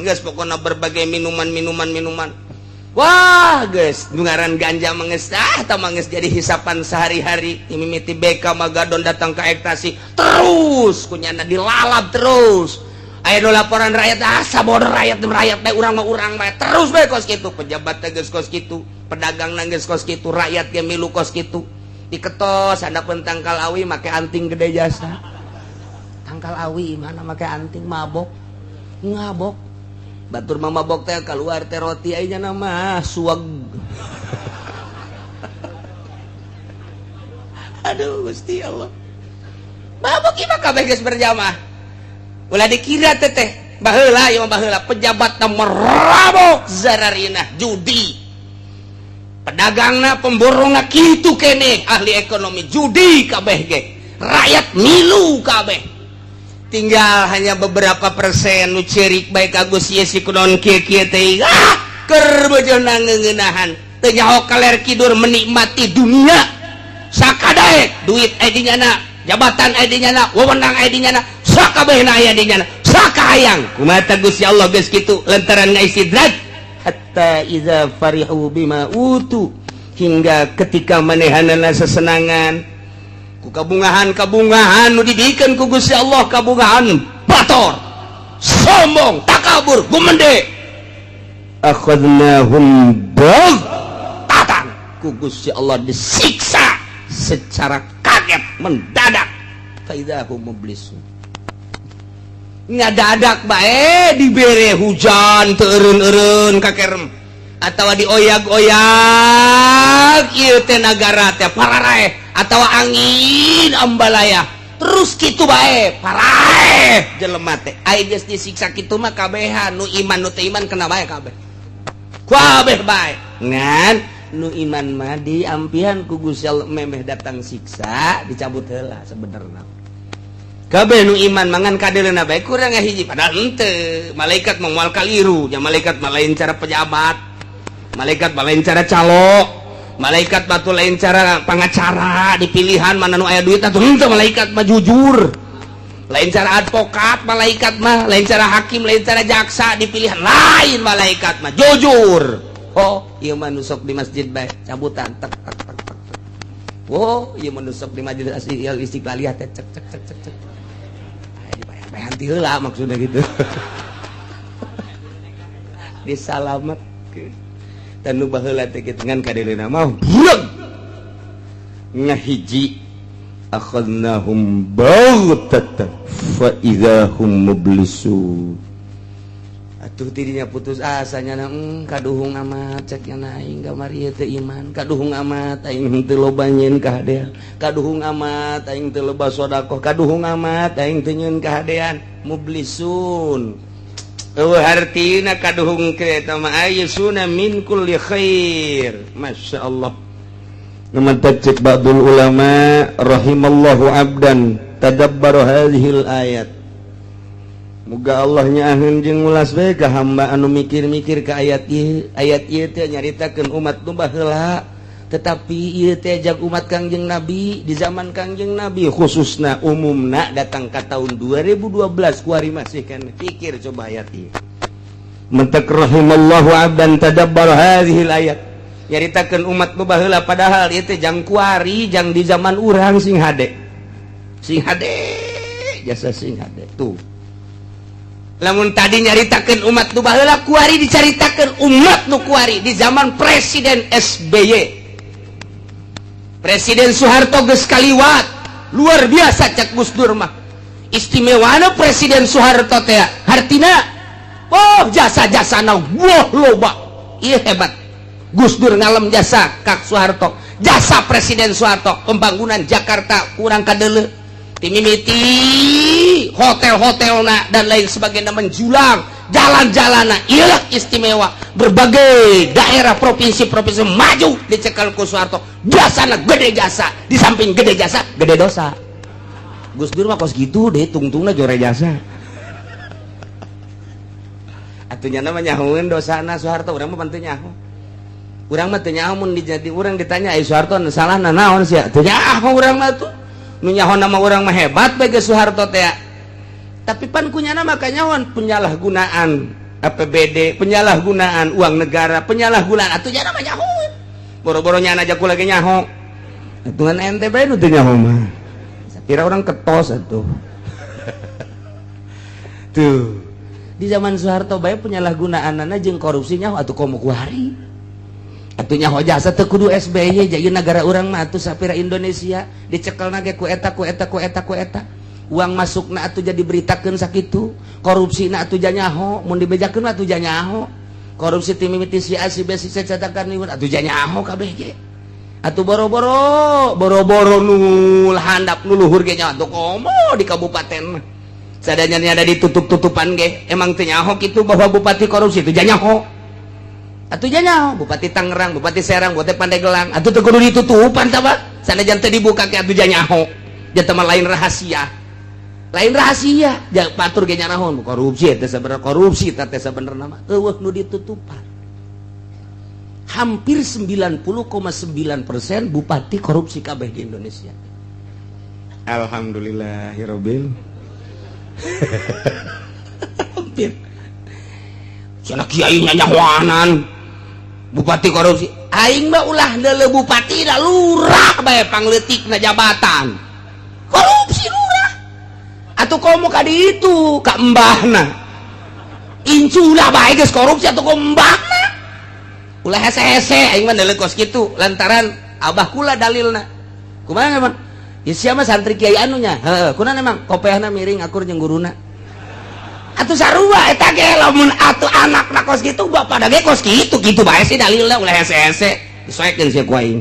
geus pokona berbagai minuman wah guys ngaran ganja manges atau manges jadi hisapan sehari-hari mimiti BK Magadon datang ke ekstasi terus kunyana dilalap terus aya nu laporan rakyat asa bodoh rakyat teh urang mah urang bae terus bae kos kitu pejabat teh geus kos kitu pedagang nang geus kos kitu rakyat ge milu kos kitu diketos handapeun tangkal awi make anting gede jasa tangkal awi mana make anting mabok ngabok batur mama bok teh keluar teh roti aja nama suag aduh Gusti Allah mabok ieu kabeh geus berjamaah ulah dikira teh baheula ieu baheula pejabat nomor rabok zararina judi pedagangna pemborongna kitu keneh ahli ekonomi judi kabeh ge rakyat milu kabeh tinggal hanya beberapa persen nu cerik baik agus ieu si kunaon kieu-kieu teh keur beujeuna ngeuneunahan teu nyaho kaler kidur menikmati dunia sakadaek duit aya di nyana jabatan aya di nyana wewenang aya di nyana sakabehna aya di nyana sakahayang kumaha Gusti Allah geus kitu lantaran ngaistidraj hatta iza farihu bima utu hingga ketika manehanana sesenangan kabungahan nu didikeun ku Gusti Allah kabungahan bator sombong takabur gumende akhadnahum baghtatan ku Gusti Allah disiksa secara kaget mendadak faidahum mublisun ngadadak bae dibere hujan teu eureun-eureun kakerem atawa dioyag-oyag ieu teh nagara teh pararaeh atawa angin ambalaya terus kitu bae paraeh jelema teh aya geus disiksa kitu mah kabehan nu iman nu teu iman kena bae kabeh bae ngan nu iman mah diampihan ku Gusti Allah memeh datang siksa dicabut heula sebenarnya kabeh nu iman mangan kadeulna bae kurang hiji padahal henteu malaikat mah moal kaliru nya malaikat mah lain cara pejabat malaikat mah lain cara calo malaikat batu lain cara pangacara di pilihan mana nu aya duit atuh henteu malaikat mah jujur lain cara advokat malaikat mah lain cara hakim lain cara jaksa di pilihan lain malaikat mah jujur oh ieu mah nu sok di masjid bae cabutan tek tek tek tek oh ieu mah nu sok di majelis Istiqlal teh cek cek cek cek cek dibayar ti heula maksudnya gitu disalamet dan nu baheula teh kitu ngan kadeulina mah bureg ngahiji akhadnahum baghtatan fa idzahum mublisun atuh tidinya putus asa nya kaduhung amat cek nya aing kamari teu iman kaduhung amat aing teu loba nyeun kahadean kaduhung amat aing teu loba sedekah kaduhung amat aing teu nyeun kahadean mublisun artina kaduhung kereta ma ayyusuna min kulli khair masya Allah namun cek ba'dul ulama rahimallahu abdan tadabbar hadhil ayat muga Allah nyaahkeun jeung ngulas bae ka hamba anu mikir-mikir ka ayat ieu teh nyaritakeun umat nu baheula tetapi ieu teh jag umat Kangjeng Nabi di zaman Kangjeng Nabi khususna umumna datang ka tahun 2012 kuari masih kan pikir coba ayat ieu mentak rahimallahu abdan tadabbar hadhil ayat nyaritakeun umat nu baheula padahal ieu teh jang kuari jang di zaman urang sing hade jasa sing hade tuh lamun tadi nyaritakeun umat nu baheula kuari dicaritakeun umat nu kuari di zaman Presiden SBY Presiden Soeharto geus kaliwat luar biasa cek Gus Dur mah istimewana Presiden Soeharto teh hartina oh jasa-jasana wah loba ieu hebat Gus Dur ngalem jasa Kak Soeharto jasa Presiden Soeharto pembangunan Jakarta kurang kadeuleu timimiti hotel-hotelna dan lain sebagainya menjulang jalan-jalanna iyalah istimewa berbagai daerah provinsi-provinsi maju dicekal ku Soeharto jasana gede jasa di samping gede jasa gede dosa Gus Dur mah kos gitu deh tungtungna jore jasa atunya namanya nyahoeun dosana Soeharto urang mah panteu nyaho urang mah teu nyaho mun dijadi urang ditanya ai Soeharto salahna naon sia teu nyaho urang mah tuh nu nyaho nama urang mah hebat bae Soeharto teh tapi pan kunyana makanya penyalahgunaan APBD penyalahgunaan uang negara penyalahgunaan atunya namanya nyaho boro-boro nyana aja ku lagi nyaho atuan ente bae nu teu nyaho mah kira orang ketos atuh tuh di zaman Soeharto bae penyalahgunaanana jeung korupsi nyaho atuh komo kuari atuh nyaho jasa teu kudu SBY jadi negara urang mah atuh sapira Indonesia dicekelna ge ku eta uang masukna atuh jadi beritakeun sakitu korupsina atuh janyaho mun dibejakeun atuh janyaho korupsi ti mimiti si A si B si C catakan niun atuh janyaho kabeh ge atuh boro-boro nu handap nu luhur ge nya atuh komo di kabupaten sadanya ada ditutup-tutupan ge emang teu nyaho kitu bahwa bupati korupsi itu janyaho atuh janyaho bupati Tangerang bupati Serang bupati Pandeglang atuh teu kudu ditutupan tah Pak sanajan teu dibuka ke atuh janyaho janten mah lain rahasia batur ge nyanaon korupsi teh sabenerna korupsi teh sabenerna mah eueuh nu ditutupan hampir 90,9% bupati korupsi kabeh di Indonesia alhamdulillahirabbil hampir cenah kiai nyanyahoanan bupati korupsi aing mah ulah deuleu bupati da lurah bae pangleutikna jabatan korupsi lurah atuh komo ka ditu ka embahna inculah bae geus korupsi atuh ka embahna ulah hese-hese aing mah deuleu kos kitu lantaran abah kula dalilna kumaha emang ya sia mah santri kiai anunya heuh kunaon emang kopehna miring akur jeung guruna atuh sarua eta ge lamun atuh anakna kos kitu bapak ge kos kitu bae sih dalilna ulah hese-hese disoekeun sia ku aing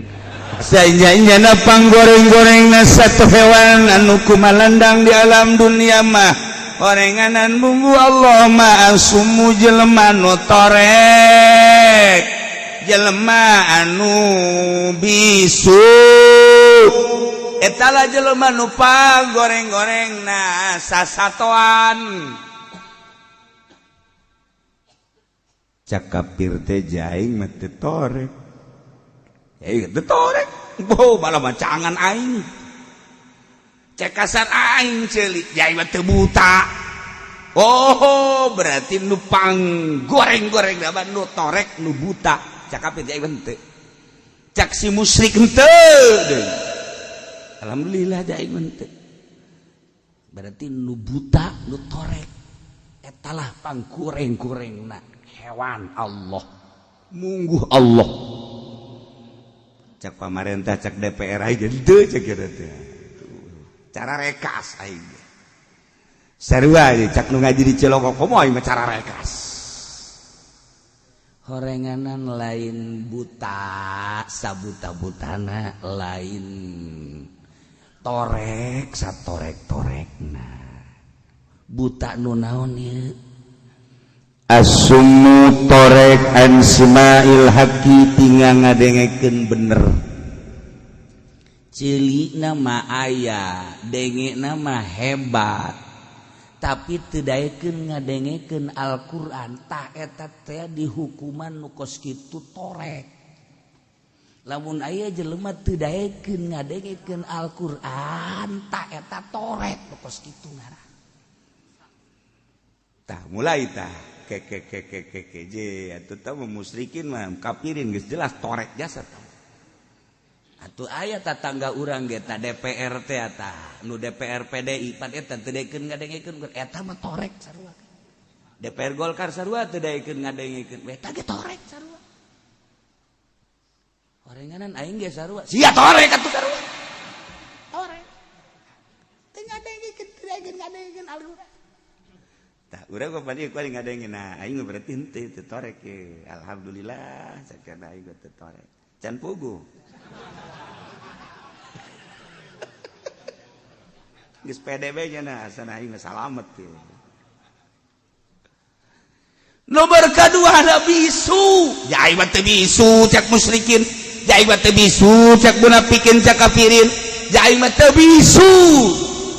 Sainjana panggoreng-gorengna satu hewan anu kumalandang di alam dunia mah gorenganan bumbu Allah mah asumu jelema nu torek jelema anu bisu eta lah jelema nu panggoreng-gorengna sasatoan cakapir teh jaing mah teu torek teu torek boh malah macangan aing cek kasar aing ceulik jai mah teu buta oh berarti nu panggoreng-goreng da nu torek nu buta cakapir jai henteu cak si musyrik henteu deui alhamdulillah jai henteu berarti nu buta nu torek etalah panggoreng-gorengna hewan Allah mungguh Allah cak pamarentah cak DPR aja teu cak kieu teh cara rekas aing sarua cak nu ngaji di Cilongok komo aing mah cara rekas horenganan lain buta sabuta-butana lain torek satorek-torekna buta nu naon ieu asumu torek ansimail haqi tinggal ngadengekeun bener cili nama aya denge nama hebat tapi teu daekeun ngadengekeun Al-Qur'an tah eta teh dihukuman nu kos kitu torek lamun aya jelema teu daekeun ngadengekeun Al-Qur'an tah eta torek nu kos kitu ngaran tah mulai tah je atuh tah musyrikin mah kafirin geus jelas torek jasad atuh aya tatangga urang ge ta DPR teh tah nu DPR PDI pan eta teu daekeun ngadengekeun eta mah torek sarua DPR Golkar sarua teu daekeun ngadengekeun eta ge torek sarua Orenganan aing ge sarua. Sia torek atuh sarua. Torek. Teu ngadengkeun teu ngadengkeun Al-Qur'an. Tah urang kok padi ngadengkeun. Nah, aing berarti henteu torek ge. Alhamdulillah sakeun aing teu torek. Can pugu. Geus PDB nya na asana aing salamet ge. Nomor kedua ada bisu. Jai mah teu bisu cak musyrikin. Jai mah teu bisu cak munafikin cak kafirin. Jai mah teu bisu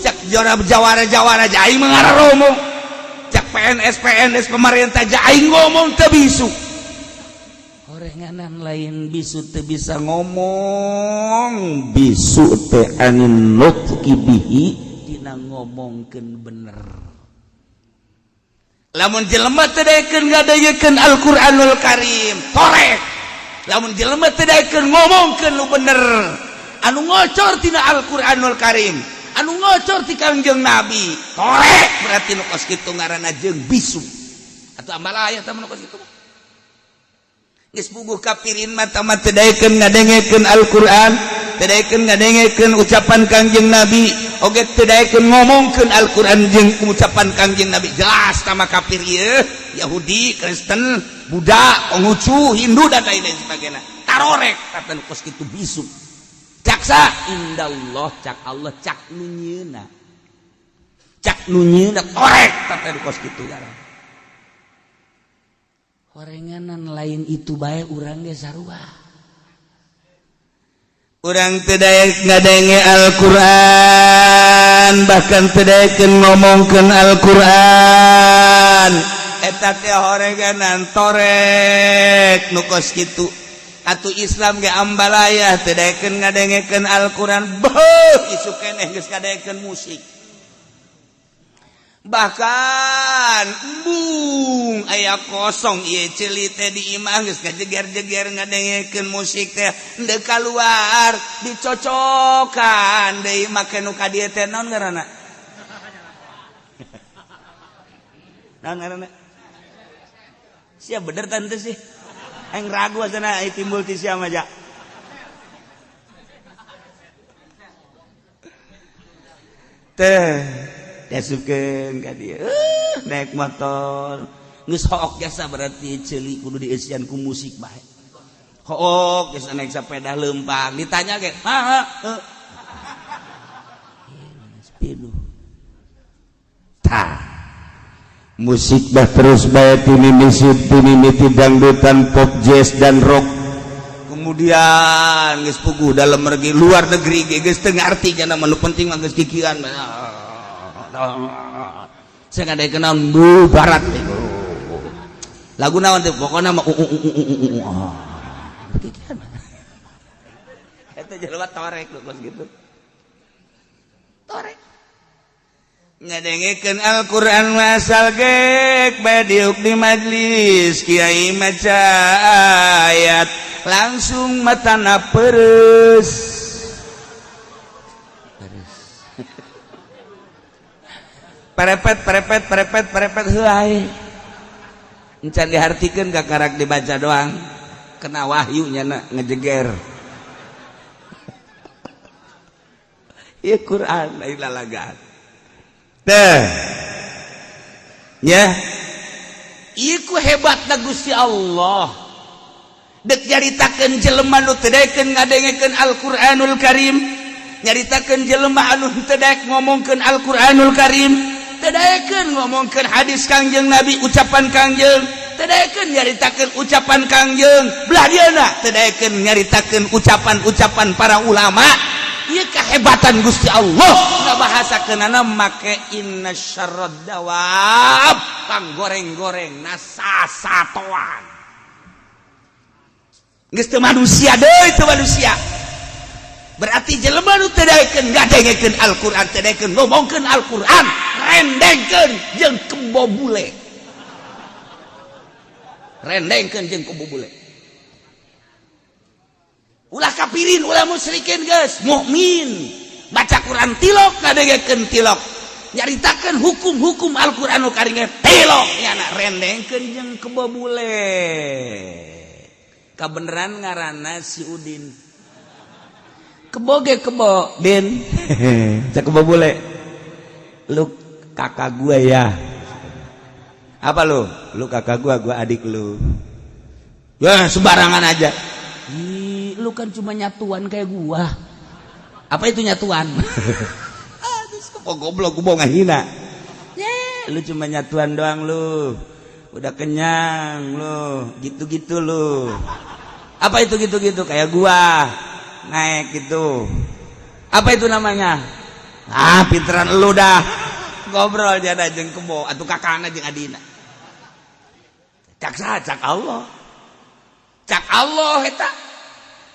cak jawara-jawara jai mah ngararomo. Cak PNS pemerintah jai ngomong teu bisu. Orenganan lain bisu teu bisa ngomong. Bisu teh anin nutqi bihi dina ngomongkeun bener. Lamun jelema teu daekeun ngadayekeun Al-Qur'anul Karim, torek. Lamun jelema teu daekeun ngomongkeun nu bener, anu ngocor tina Al-Qur'anul Karim, anu ngocor ti Kangjeng Nabi, torek. Berarti nu kos kitu ngaranna jeung bisu. Atuh ambalaya tah nu kos kitu. Geus puguh kafirin mah tah teu daekeun ngadengekeun Al-Qur'an, teu daekeun ngadengekeun ucapan Kangjeng Nabi, oge teu daekeun ngomongkeun Al-Qur'an jeung ucapan Kangjeng Nabi. Jelas tama kafir ieu, Yahudi, Kristen, Buddha, Konghucu, Hindu dan lain-lain sebagainya. Tarorek kata nu kos kitu bisu. Caksa indallah cak Allah cak nu nyieuna. Cak nu nyieuna torek kata nu kos kitu garang. Orenganan lain itu bae urang ge sarua. Urang teu daek ngadenge Al-Qur'an, bahkan teu daekeun ngomongkeun Al-Qur'an. Eta teh orenganan torek nu kos kitu. Atuh Islam ge ambalaya teu daekeun ngadengekeun Al-Qur'an, beuh isu keneh geus ngadengekeun musik. Bahkan embung aya kosong ieu ceuli teh di imah geus ngajeger-jeger ngadengekeun musik teh henteu kaluar dicocokan deui make nu ka dieu teh naon ngaranna? Naon ngaranna? Sia bener tante sih. Aing ragu asana aya timbul ti sia mah ja. Teh dasupkeun ka dieu naik motor geus hook jasa berarti ceuli kudu dieusian ku musik bae. Hook geus naik sepeda leumpang ditanya ge speedo tah musik bah terus bae mimiti dangdutan pop jazz dan rock. Kemudian geus puguh dalam luar negeri geus teu ngarti cenah mah nu penting mah geus kikiran. Saya nggak ada kenal barat lagu naon teh pokoknya mah itu jelema torek kos gitu torek ngadengekeun Al-Qur'an masal geek badiuk di majlis kiai maca ayat langsung matana pereus perepet heuai encan dihartikeun ka karak dibaca doang kena wahyu nyana ngejeger ieu Quran ai lalagaan teh nya ieu ku hebatna Gusti Allah deuk nyaritakeun jelema nu teu daekeun ngadengekeun Al-Qur'anul Karim nyaritakeun jelema anu teu daek ngomongkeun Al-Qur'anul Karim teu daekeun ngomongkeun hadis Kangjeng Nabi ucapan Kangjeng teu daekeun nyaritakeun ucapan Kangjeng belah dieuna teu daekeun nyaritakeun ucapan-ucapan para ulama. Ieu kahebatan Gusti Allah ngabahasakeunana make inna syarrad dawab kang goreng-goreng nasasatoan geus teu manusia deui teu manusia. Berarti jelema nu teu daekeun ngadengekeun Al-Qur'an teu daekeun ngomongkeun Al-Qur'an rendengkeun jeung kebo bule. Rendengkeun jeung kebo bule. Ulah kafirin, ulah musyrikin geus, mukmin. Baca Quran tilok ngadengekeun tilok. Nyaritakeun hukum-hukum Al-Qur'anul Karim tilok nyana rendengkeun jeung kebo bule. Kabeneran ngaranna si Udin. Kebo ge kebo, Din. Cak kebo bule. Lu kakak gua ya. Apa lu? Lu kakak gua adik lu. Ya sembarangan aja. Ih, lu kan cuma nyatuan kayak gua. Apa itu nyatuan? Terus kebo goblok gua ngahina. Lu cuma nyatuan doang lu. Udah kenyang lu, gitu-gitu lu. Apa itu gitu-gitu? Kayak gua naik gitu. Apa itu namanya? Pinteran lu dah. Ngobrol jada jeung kebo atuh kakana jeung adina. Cak Allah. Cak Allah eta.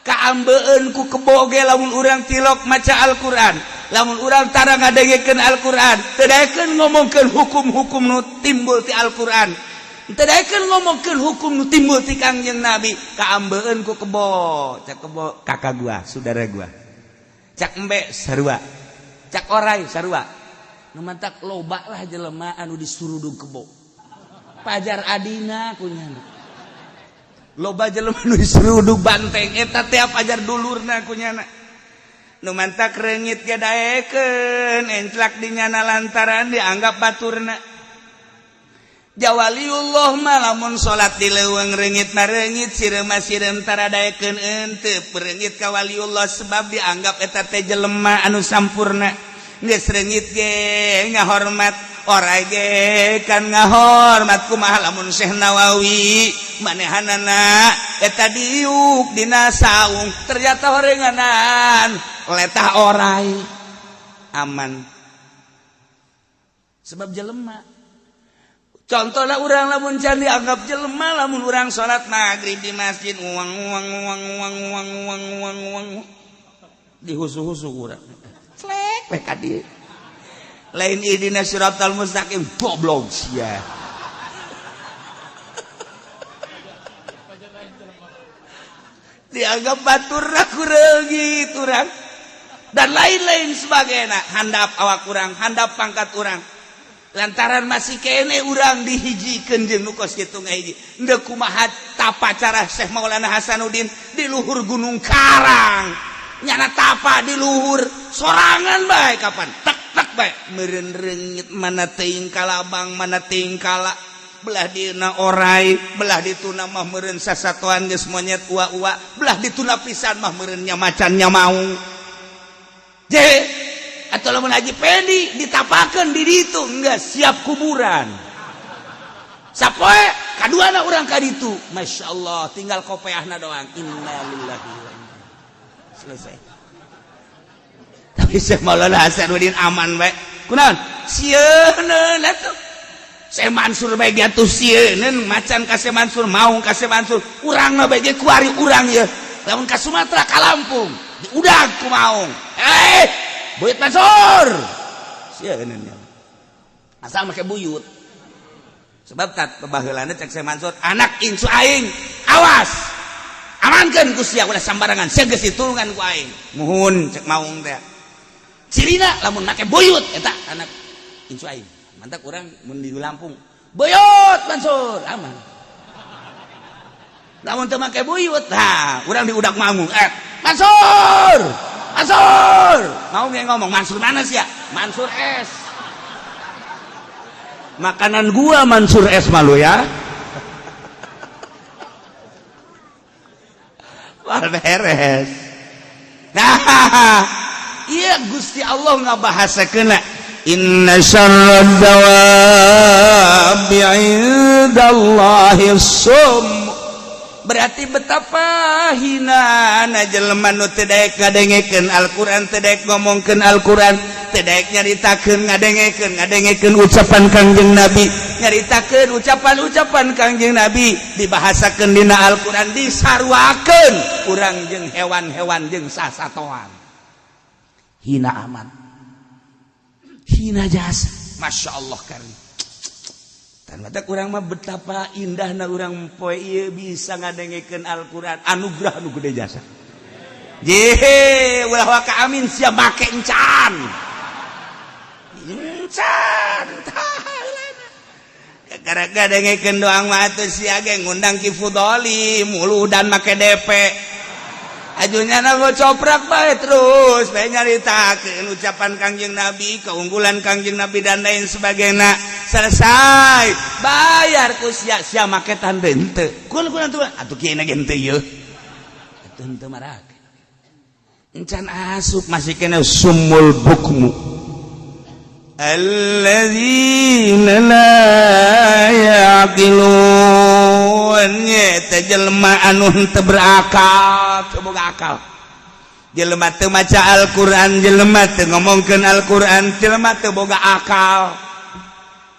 Kaambeun ku kebo ge lamun urang tilok maca Al-Qur'an. Lamun urang tara ngadengekeun Al-Qur'an, teu daekeun ngomongkeun hukum-hukum nu timbul ti Al-Qur'an. Teu daekeun ngomongkeun hukum nu timbul ti Kangjeng Nabi, kaambeun ku kebo. Cak kebo kakak gua, saudara gua. Cak embe sarua. Cak orai sarua. Nu mantak loba lah jelema anu disurudung kebo. Pajar adina kunyana. Loba jelema nu disurudung banteng eta teh pajar dulurna kunyana. Nu mantak reungit ge daekeun enclak dinyana lantaran dianggap baturna. Jawaliullah mah lamun salat di leuweung reungitna reungit sireum sireum tara daekeun henteu pereungit ka waliullah sebab dianggap eta teh jelema anu sampurna. Geus reungit ge ngahormat orai ge kan ngahormat kumaha lamun Syekh Nawawi manehanana eta diuk dina saung ternyata horenganan letah orai aman sebab jelema. Contohna urang lamun can dianggap jelema lamun urang salat maghrib di masjid uang dihusu-husu urang. Clek ka dieu. Lain idina siratal mustaqim goblok sia. Dianggap baturna kureugit urang. Dan lain-lain sebagainya, handap awak urang, handap pangkat urang. Lantaran masih kene urang dihijikeun jeung nu kos kitu ngahiji. Endeu kumaha tapa cara Syekh Maulana Hasanuddin di luhur Gunung Karang. Nyana tapa di luhur sorangan bae kapan? Tek bae meureun reungit mana teuing kalabang mana teuing kala. Belah dina orai, belah dituna mah meureun sasatoan geus monyet ua-ua, belah dituna pisan mah meureun nya macan nya maung. Atau lamun Haji Pendi ditapakeun di ditu enggak siap kuburan. Sapoe kaduana urang ka ditu, masyaallah tinggal kopeahna doang. Innalillahi wa inna selesai. Tapi Syekh Maulana Hasanuddin aman bae. Kunaon? Sieun atuh. Syekh Mansur bae ge atuh sieun macan ka Syekh Mansur, maung ka Syekh Mansur. Urang mah bae ge kuari urang ieu. Lamun ka Sumatera ka Lampung, diudag ku maung. Buyut Mansur. Sieun nya. Asal make buyut. Sebab tat baheulana cek Syekh Mansur, anak insu aing, awas. Amankeun ku sia ulah sambarangan, sia geus ditulungan ku aing. Muhun cek maung teh. Cirina lamun make buyut eta anak insu aing. Mantap urang mun di Lampung. Buyut Mansur, aman. Lamun teu make buyut, urang diudak maung. Mansur! Mansur! Mau nge ngomong Mansur mana sih ya? Mansur S. Makanan gua Mansur S malu ya. Wal beres. Nah, iya Gusti Allah ngabahasakeun inna syarrad dawabi 'indallahi sum. Berarti betapa hinana jelema nu teu daek ngadengekeun Al-Qur'an, teu daek ngomongkeun Al-Qur'an, teu daek nyaritakeun ngadengekeun ucapan Kangjeng Nabi, nyaritakeun ucapan-ucapan Kangjeng Nabi, dibahasakeun dina Al-Qur'an, disarwakeun urang jeung hewan-hewan jeung sasatoan. Hina amat. Hina jasa. Masyaallah karim. Dan mata kurang mah betapa indahna urang poe ieu bisa ngadengekeun Al-Qur'an, anugerah nu gede jasa. Ulah waka amin sia make encan. Encan. gara-gara dengekeun doang mah teu sia ge ngundang Ki Fudoli mulu dan make DP ajunya na gocoprak bae terus bae nyaritakeun ucapan Kangjeng Nabi keunggulan Kangjeng Nabi dan lain sebagainya selesai bayar ku sia-sia make tande henteu kun atuh kieu na ge henteu yeuh atuh henteu marake encan asup masih kena sumul bukmu alladzina la yaqilun nya jelema anu henteu berakal teu boga akal jelema teu maca Al-Qur'an jelema teu ngomongkeun Al-Qur'an jelema teu boga akal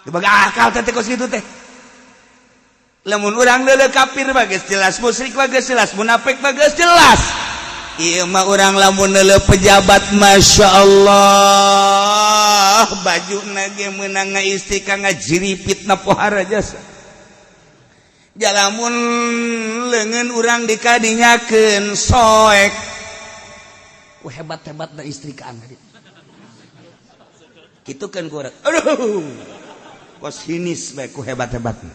teu boga akal teh kos kitu teh lamun urang leuleuh kafir mah geus jelas musyrik mah geus jelas munafik mah geus jelas ieu mah urang lamun leuleuh pejabat masyaallah bajuna ge meunang ngaisti ka ngajiripitna pohara jasa jalamun leungeun urang dikadinyakeun soek ku hebat-hebatna istri ka angga kitu kan ku urang aduh kos hinis bae ku hebat-hebatna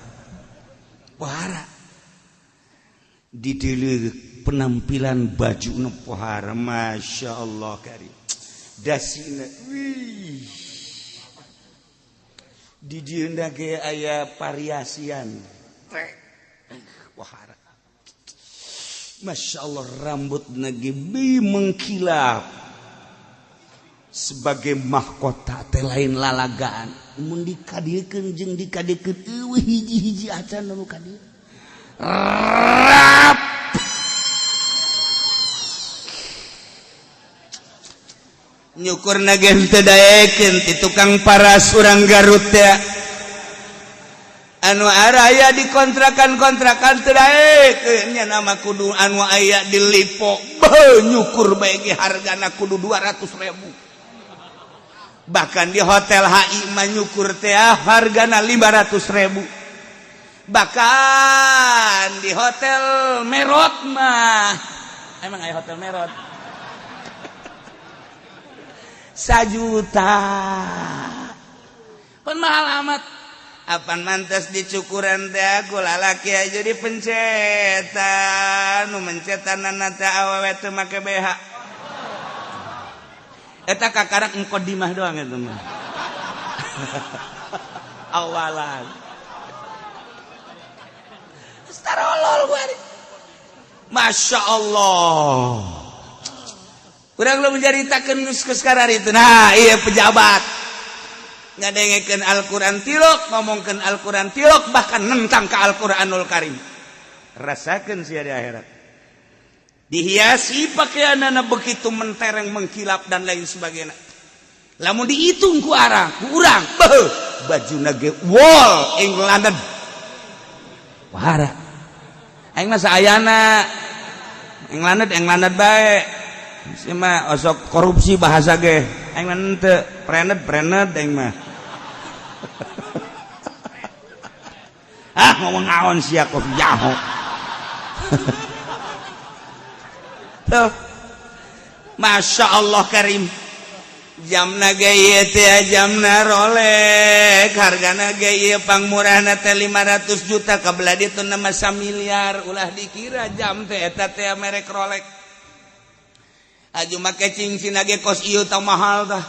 pohara dideuleuh penampilan baju pohara Masya Allah karim dasina wih di dieu ge aya variasian pohara Masya Allah rambut ge mengkilap sebagai mahkota teh lain lalagaan mun dikadiekeun jeung dikadiekeun eueuh hiji-hiji acan nu kadieu rap nyukurna ge henteu daekeun ti tukang paras urang Garut teh anu aya di kontrakan teu daekeun nya nama kudu anu aya di Lipo nyukur bae ge hargana kudu 200.000 bahkan di hotel HI mah nyukur teh hargana 500.000 bahkan di hotel Merot mah emang aya hotel Merot 1 juta pun mahal amat apan mantas dicukuran teh ku lalaki aja dipencetan nu mencetanana teh awewe teu make BH eta kakarak muqaddimah doang eta mah awalan starolol gua Masya Allah urang lu menjaritakeun geus kararitu nah ieu pejabat ngadengekeun Al-Qur'an tilok ngomongkeun Al-Qur'an tilok bahkan nentang ka Al-Qur'anul Karim rasakeun sia di akhirat dihiasi pakaianana begitu mentereng mengkilap dan lain sebagainya lamun dihitung ku arang ku urang bajuna ge wall England wahara aing mah saayana England bae si mah osok korupsi bahasa ge aing mah teu prenet aing mah ngomong naon sia kok jaho tuh Masya Allah karim jamna ge ieu teh jamna Rolex hargana ge ieu pangmurahna teh 500 juta kabelah ditu nama 1 miliar ulah dikira jam teh eta teh merek Rolex aju make cincin ge kos ieu tah mahal tah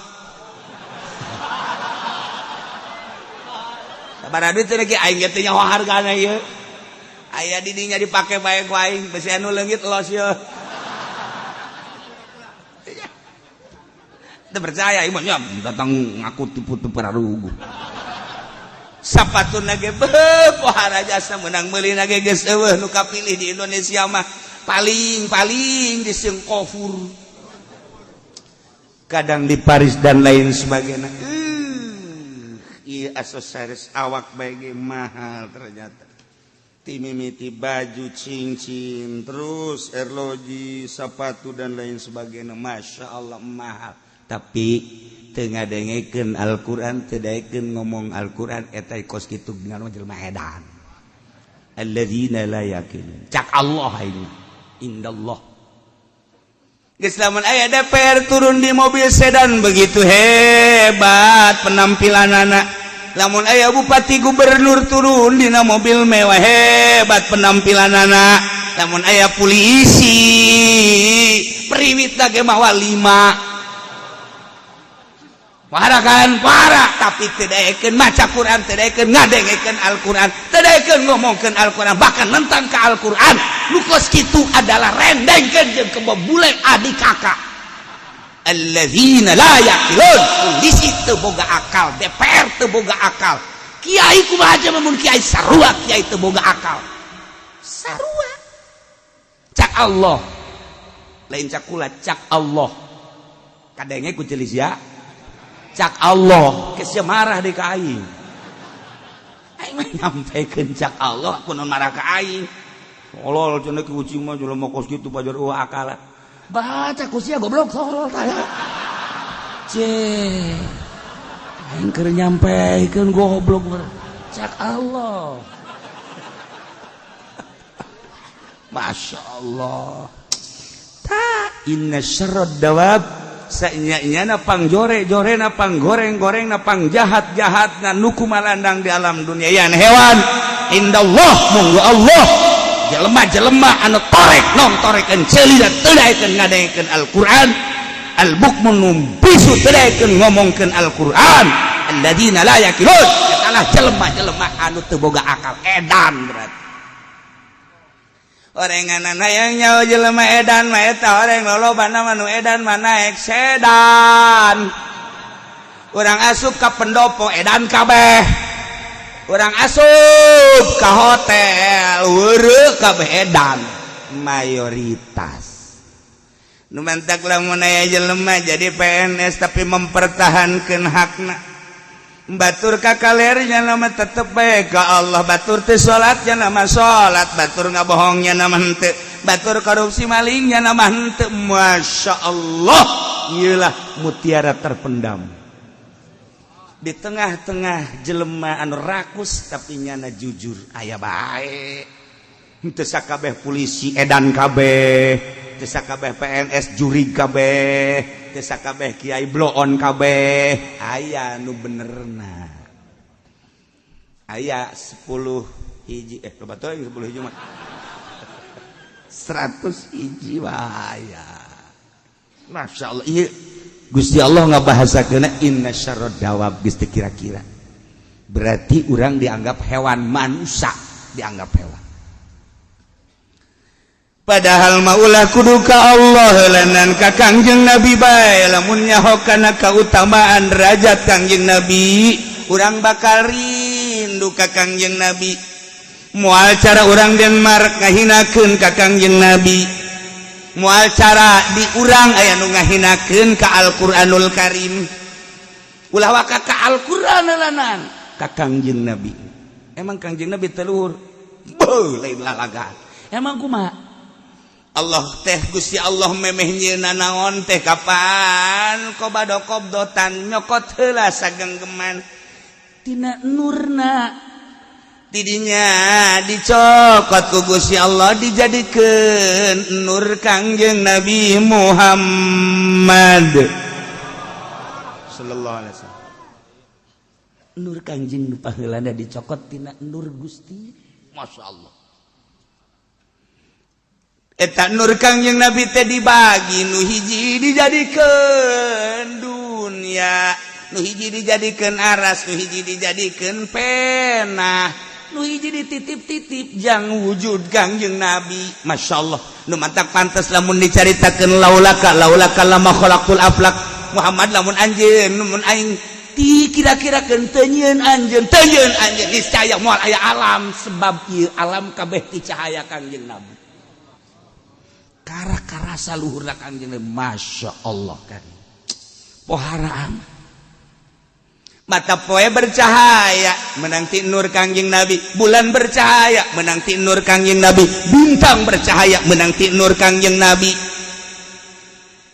sabaraha duit teh ge aing ge teu nyaho hargana ieu aya di dinya dipake bae ku aing besi anu leungit los ieu teu percaya ieu mah datang ngaku tipu-tipu pararugu sapatuna ge pohara jasa meunang meulina ge geus eueuh nu kapilih di Indonesia mah paling disieun kofur kadang di Paris dan lain sebagainya iya aksesoris awak bae ge mahal ternyata timimiti baju cincin terus erloji sepatu dan lain sebagainya Masya Allah mahal tapi teu ngadengekeun Al-Qur'an teu daekeun ngomong Al-Qur'an eta kos kitu ngan jelema edan alladzina la yaqilun cak Allah ini indallah geus lamun aya DPR turun di mobil sedan begitu hebat penampilanana lamun aya bupati gubernur turun dina mobil mewah hebat penampilan anak, lamun aya polisi periwit ge mawa 5 parah kan parah, tapi tedaekeun maca Quran, tedaekeun ngadengekeun Al-Quran, tedaekeun ngomongkeun Al-Quran, bahkan nentang ke Al-Quran. Nu kos kitu adalah rendengkeun jeung kebobule adik kakak. Alladzina la yaqilun, polisi teu boga akal, DPR teu boga akal, kiai kumaha aja mun kiai sarua, kiai teu boga akal. Sarua. Cak Allah. Lain cak kula, cak Allah. Kadenge ku celis ya. Cak Allah kesya marah di ka aing. Aing mah nyampekeun cak Allah kunaon marah ka aing. Tolol cenah ki kucing mah jelema kos kitu pajar akal. Baca kusia goblok tolol tanya. Cek. Aing keur nyampekeun goblok cak Allah. Masya Allah. Ta inna syarrad dawab sanya na pangjore-jore na panggoreng-goreng na pangjahat-jahat na nuku malandang di alam dunia yan hewan indallah munggu Allah jelema-jelema anu torek nong torekeun ceuli da teu daekeun ngadengekeun Al-Qur'an al-bukmun numbisu teu daekeun ngomongkeun Al-Qur'an alladzina la yaqilun etalah jelema-jelema anu teu boga akal edan berarti. Orenganan hayang nyawa jelema edan mah eta oreng lolobana mah nu edan mah naek sedan. Urang asup ka pendopo edan kabeh. Urang asup ka hotel weureuh kabeh edan mayoritas. Nu mantak lamun aya jelema jadi PNS tapi mempertahankeun hakna. Batur ka kalernya nama tetep bae ka Allah, batur teu salatnya nama salat, batur ngabohongnya nama henteu, batur korupsi malingnya nama henteu. Masya Allah, ieulah mutiara terpendam di tengah-tengah jelema anu rakus tapi nyana jujur aya bae. Henteu sakabeh polisi edan kabeh, teu sakabeh PNS juri kabeh, teu sakabeh kiai bloon kabeh, aya nu benerna. Aya 10 hiji loba teu 10 hiji mah 100 hiji aya. Masyaallah ieu Gusti Allah ngabahasakeun inna syarrad dawab geus teu kira-kira. Berarti urang dianggap hewan, manusia dianggap hewan. Padahal maulah kudu ka Allah lanan ka Kangjeng Nabi bae lamun nyaho kana kautamaan derajat Kangjeng Nabi urang bakal rindu ka Kangjeng Nabi. Moal cara urang Denmark ngahinakeun ka Kangjeng Nabi, moal cara di urang aya nu ngahinakeun ka Al-Qur'anul Karim, ulah waka ka Al-Qur'an lanan ka Kangjeng Nabi. Emang Kangjeng Nabi teluhur beuh lain lalaga. Emang kumaha Allah teh Gusti Allah memeh nyieuna naon teh kapan kobado kobdotan nyokot heula sagenggeman tina nurna tidinya dicokot ku Gusti Allah dijadikeun nur Kangjeng Nabi Muhammad sallallahu alaihi wasallam. Nur Kangjeng nu paheulana dicokot tina nur Gusti, masyaallah. Eta nur Kangjeng Nabi teh dibagi, nu hiji dijadikeun dunia, nu hiji dijadikeun aras, nu hiji dijadikeun pena, nu hiji dititip-titip jang wujud Kangjeng Nabi. Masyaallah, nu mantak pantes lamun dicaritakeun laulaka lama khalaqul aflak Muhammad lamun anjeun mun aing ti kira-kirakeun teu nyieun anjeun niscaya moal aya alam, sebab ieu alam kabeh ti cahaya Kangjeng Nabi. Karasa luhurna Kangjeng Nabi, masya Allah kan. Pohara amat. Mata poe bercahaya menang ti nur Kangjeng Nabi, bulan bercahaya menang ti nur Kangjeng Nabi, bintang bercahaya menang ti nur Kangjeng Nabi.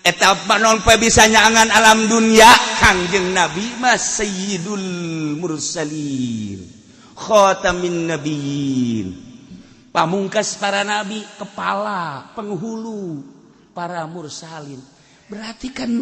Eta panon poe bisa nyaangan alam dunia Kangjeng Nabi mas sayyidul mursalin, khatamin nabiyyin, pamungkas para nabi, kepala penghulu para mursalin. Berarti kan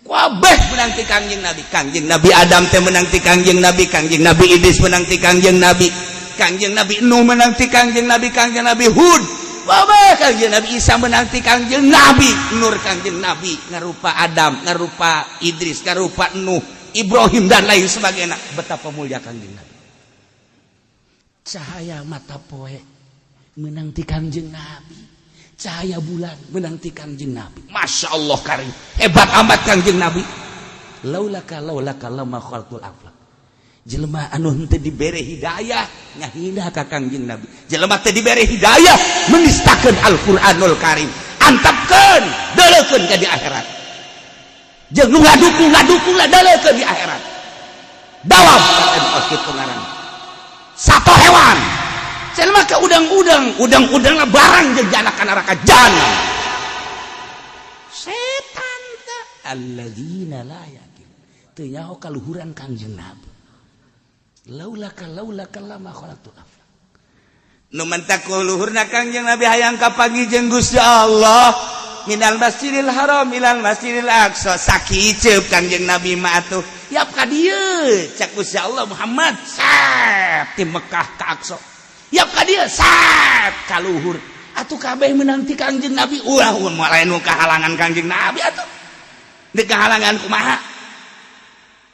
kabeh menang ti Kangjeng Nabi. Kangjeng Nabi Adam teh menang ti Kangjeng Nabi, Kangjeng Nabi Idris menang ti Kangjeng Nabi, Kangjeng Nabi Nuh menang ti Kangjeng Nabi, Kangjeng Nabi Hud, kabeh Kangjeng Nabi Isa menang ti Kangjeng Nabi, Nur Kangjeng Nabi ngarupa Adam, ngarupa Idris, ngarupa Nuh, Ibrahim dan lain sebagainya. Betapa mulia Kangjeng Nabi. Cahaya mata poe menang ti Kangjeng Nabi, cahaya bulan menanti Kangjeng Nabi. Masya Allah karim, hebat amat Kangjeng Nabi. Laulaka lama khalqul aflaq. Jelema anu henteu dibere hidayah ngahina ka Kangjeng Nabi. Jelema teu dibere hidayah menistakeun Al-Qur'anul Karim. Antapkeun, deuleukeun ka di akhirat. Jeung nu ngadukung lah deuleukeun di akhirat. Dawam kitu ngaran. Satu hewan jelema ke udang lah barang jeung jana ka neraka jahanam. Setan teh alladzina la yaqin. Teu nyaho kaluhuran Kangjeng Nabi. Laulaka lama khalaqtul aflaq. Nu mentak luhurna Kangjeng Nabi hayang kapanggih jeung Gusti Allah. Minal Masjidil Haram ilal Masjidil Aqsa. Sakiceup Kangjeng Nabi mah atuh. Yap ka dieu cak Gusti Allah Muhammad sat ti Mekah ka Aqsa. Yap ka dieu sat ka luhur. Atuh kabeh menanti Kangjeng Nabi. Ulah lain nu kahalangan Kangjeng Nabi atuh. Deuk kahalangan kumaha?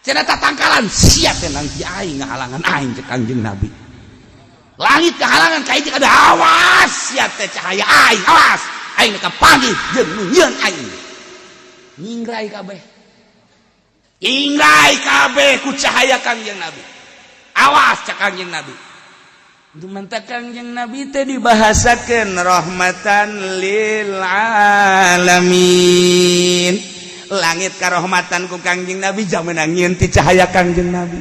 Cenah tatangkalan siap teh nanti aing ngahalangan aing cek Kangjeng Nabi. Langit kahalangan ka hiji kada awas siap teh cahaya aing awas. Aing kapanggih jeung nyieun aing. Nyingrai kabeh. Ingrai kabeh ku cahaya Kangjeng Nabi. Awas cak Kangjeng Nabi. Dumantak Kangjeng Nabi teh dibahasakeun rahmatan lil alamin. Langit karahmatan ku Kangjeng Nabi jamenang nyieun ti cahaya Kangjeng Nabi.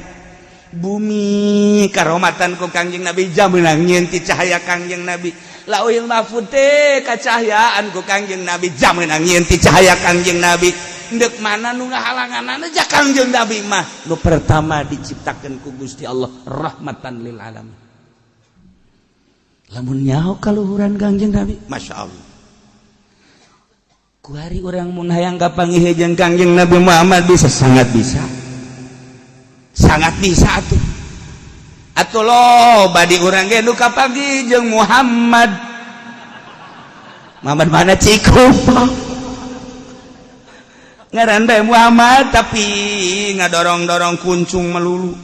Bumi karahmatan ku Kangjeng Nabi jamenang nyieun ti cahaya Kangjeng Nabi. Lauhil mahfuz teh kacahayaan ku Kangjeng Nabi jamenang nyieun ti cahaya Kangjeng Nabi. Ndek mana nu ngahalanganana ja Kangjeng Nabi mah nu pertama diciptakeun ku Gusti Allah rahmatan lil alamin. Lamun nyaho kaluhuran Kangjeng Nabi, Masya Allah. Ku hari urang mun hayang kapanggih jeung Kangjeng Nabi Muhammad bisa sangat bisa. Sangat bisa atuh. Atuh loba di urang ge nu kapanggih jeung Muhammad. Muhammad mana cikup. Ngaran bae Muhammad tapi ngadorong-dorong kuncung melulu.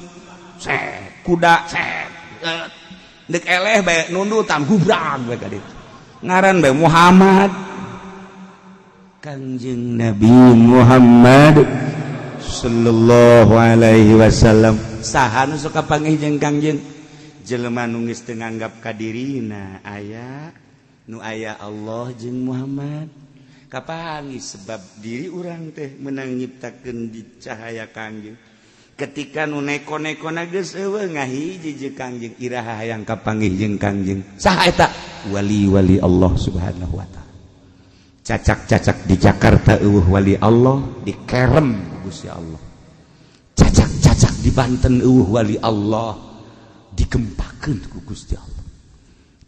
Set, kuda set. Dek eleh bae nundutan gubrag bae ka ditu. Ngaran bae Muhammad. Kangjeng Nabi Muhammad sallallahu alaihi wasallam. Saha nu sok kapanggih jeung Kangjeng? Jelema nu geus teu nganggap ka dirina aya nu aya Allah jeung Muhammad. Kapanggih sebab diri urang teh meunang nyiptakeun di cahaya Kangjeng. Ketika nu neko-nekona geus eueuh ngahiji jeung Kangjeng iraha hayang kapanggih jeung Kangjeng. Saha eta? Wali-wali Allah Subhanahu wa taala. Cacak-cacak di Jakarta eueuh wali Allah, di Kerem Gusti Allah. Cacak-cacak di Banten eueuh wali Allah, digempakeun ku Gusti Allah.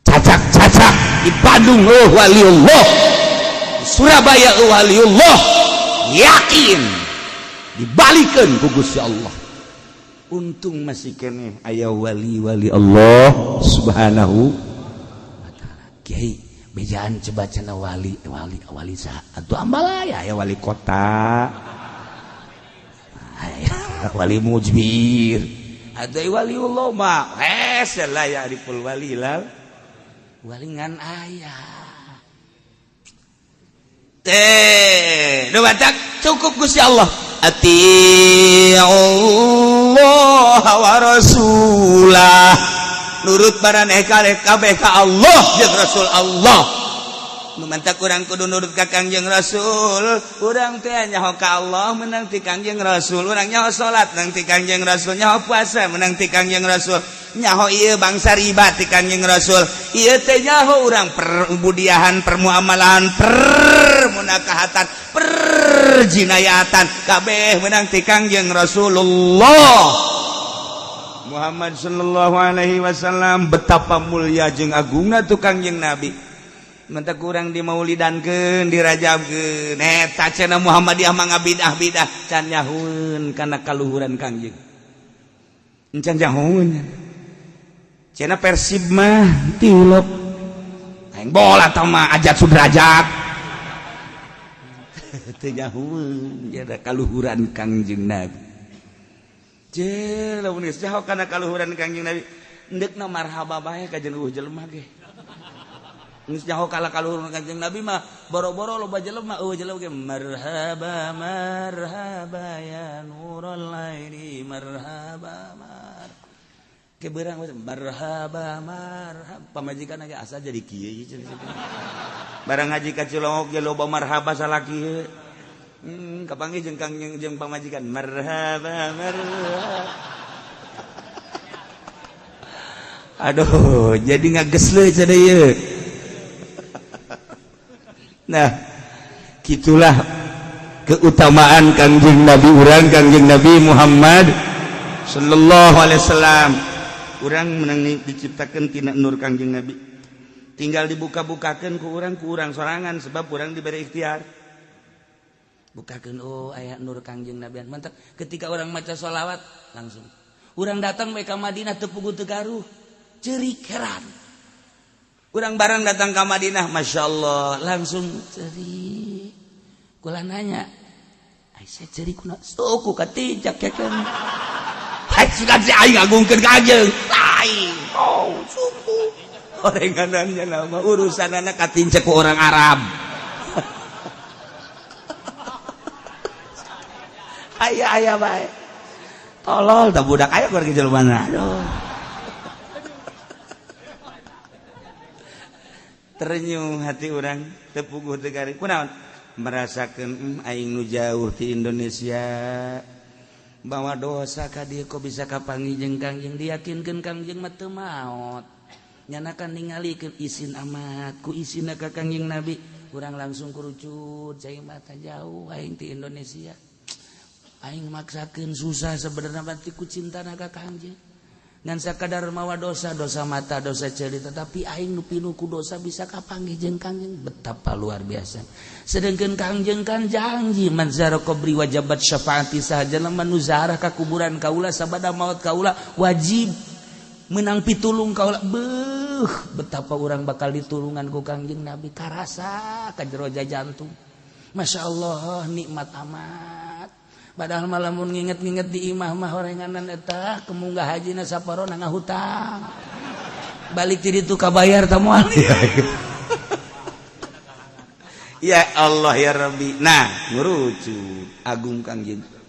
Cacak-cacak di Bandung eueuh wali Allah. Surabaya waliullah yakin dibalikeun ku Gusti Allah. Untung masih kene aya wali-wali Allah Subhanahu wa taala. Kiai bejaan coba cenah wali saha? Atuh ambalaya aya wali kota. Aya wali mujbir. Ada waliullah mah lah ya dipul wali lah. Walingan aya. Batak cukup Gusti Allah. Atiullah wa rasulah. Nurut baraneh kabeh ka Allah jeung Rasul Allah. Nu mantak urang kudu nurut ka Kangjeng Rasul. Urang teh nyaho ka Allah menang ti Kangjeng Rasul. Urang nyaho salat menang ti Kangjeng Rasul. Nyaho puasa menang ti Kangjeng Rasul. Nyaho ieu bangsa riba ti Kangjeng Rasul. Ieu teh nyaho urang perbudiahan, permuamalahan, permunakahatan, perjinayatan kabeh menang ti Kangjeng Rasulullah Muhammad sallallahu alaihi wasallam. Betapa mulia jeung agungna tu Kangjeng Nabi. mentek kurang di maulidankeun dirajabkeun eta cenah Muhammadiyah mah ngabidah-bidah can nyahueun kana kaluhuran Kangjeng encan nyahueun cenah Persib mah tilep aing bola tah mah ajat sudrajat teu nyahueun nya kaluhuran Kangjeng Nabi lamun geus jauh kana kaluhuran Kangjeng Nabi endekna marhaba bae ka jeung jelema ge geus jauh kala kaluhuran Kangjeng Nabi mah boro-boro loba jelema jelema ge marhaba marhaba ya nurul laili marhaba ke beurang marhaba marhaba pamajikan ge asa jadi kieu barang ngaji ka Cilongok ge loba marhaba salaki kapanggih jeung Kangjeng jeung pamajikan marhaba marhaba aduh jadi ngagesleut cenah ieu nah gitulah keutamaan Kangjeng Nabi urang Kangjeng Nabi Muhammad sallallahu alaihi wasallam urang menang diciptakeun tina nur Kangjeng Nabi tinggal dibuka-bukakeun ku urang sorangan sebab urang diberi ikhtiar bukakeun aya nur Kangjeng Nabi mantap ketika orang maca sholawat langsung urang datang we ka Madinah teu puguh teu garuh ceurik heran urang barang datang ka Madinah masyaallah langsung ceurik kula nanya Aisyah ceurik kuna suku katijak kekeun hai sudah si aing ngagungkeun Kangjeng lain suku orenganannya nama urusanana katincek ku orang Arab ayah baik tolol tak budak ayah pergi jelema aduh terenyuh hati orang teu puguh teu garing kunaon merasakeun aing nu jauh ti Indonesia bawa dosa ka dieu kok bisa kapanggih jeung Kangjeng diyakinkeun Kangjeng mah teu maot nyanakan ningalikeun isin amat ku isina ka Kangjeng Nabi urang langsung kurucut cai mata jauh aing ti Indonesia aing maksakeun susah sebenarnya berarti ku cintana ka Kangjeng ngan sakadar mawa dosa mata dosa ceuli tetapi aing nu pinuh ku dosa bisa kapanggih jeung Kangjeng betapa luar biasa sedengkeun Kangjeng kan janji man zara qabri wajabat syafaati sahaja lamun nu ziarah ka kuburan kaula sabada maut kaula wajib menang pitulung kaula betapa urang bakal ditulungan ku Kangjeng Nabi karasa ka jero jantung masyaallah nikmat amat padahal malamun nginget-nginget di imah mah horenganan eta kemunggah hajina saparona ngahutang balik ti ditu kabayar tah moal ya Allah ya Rabbi nah ngurucut agung Kangjeng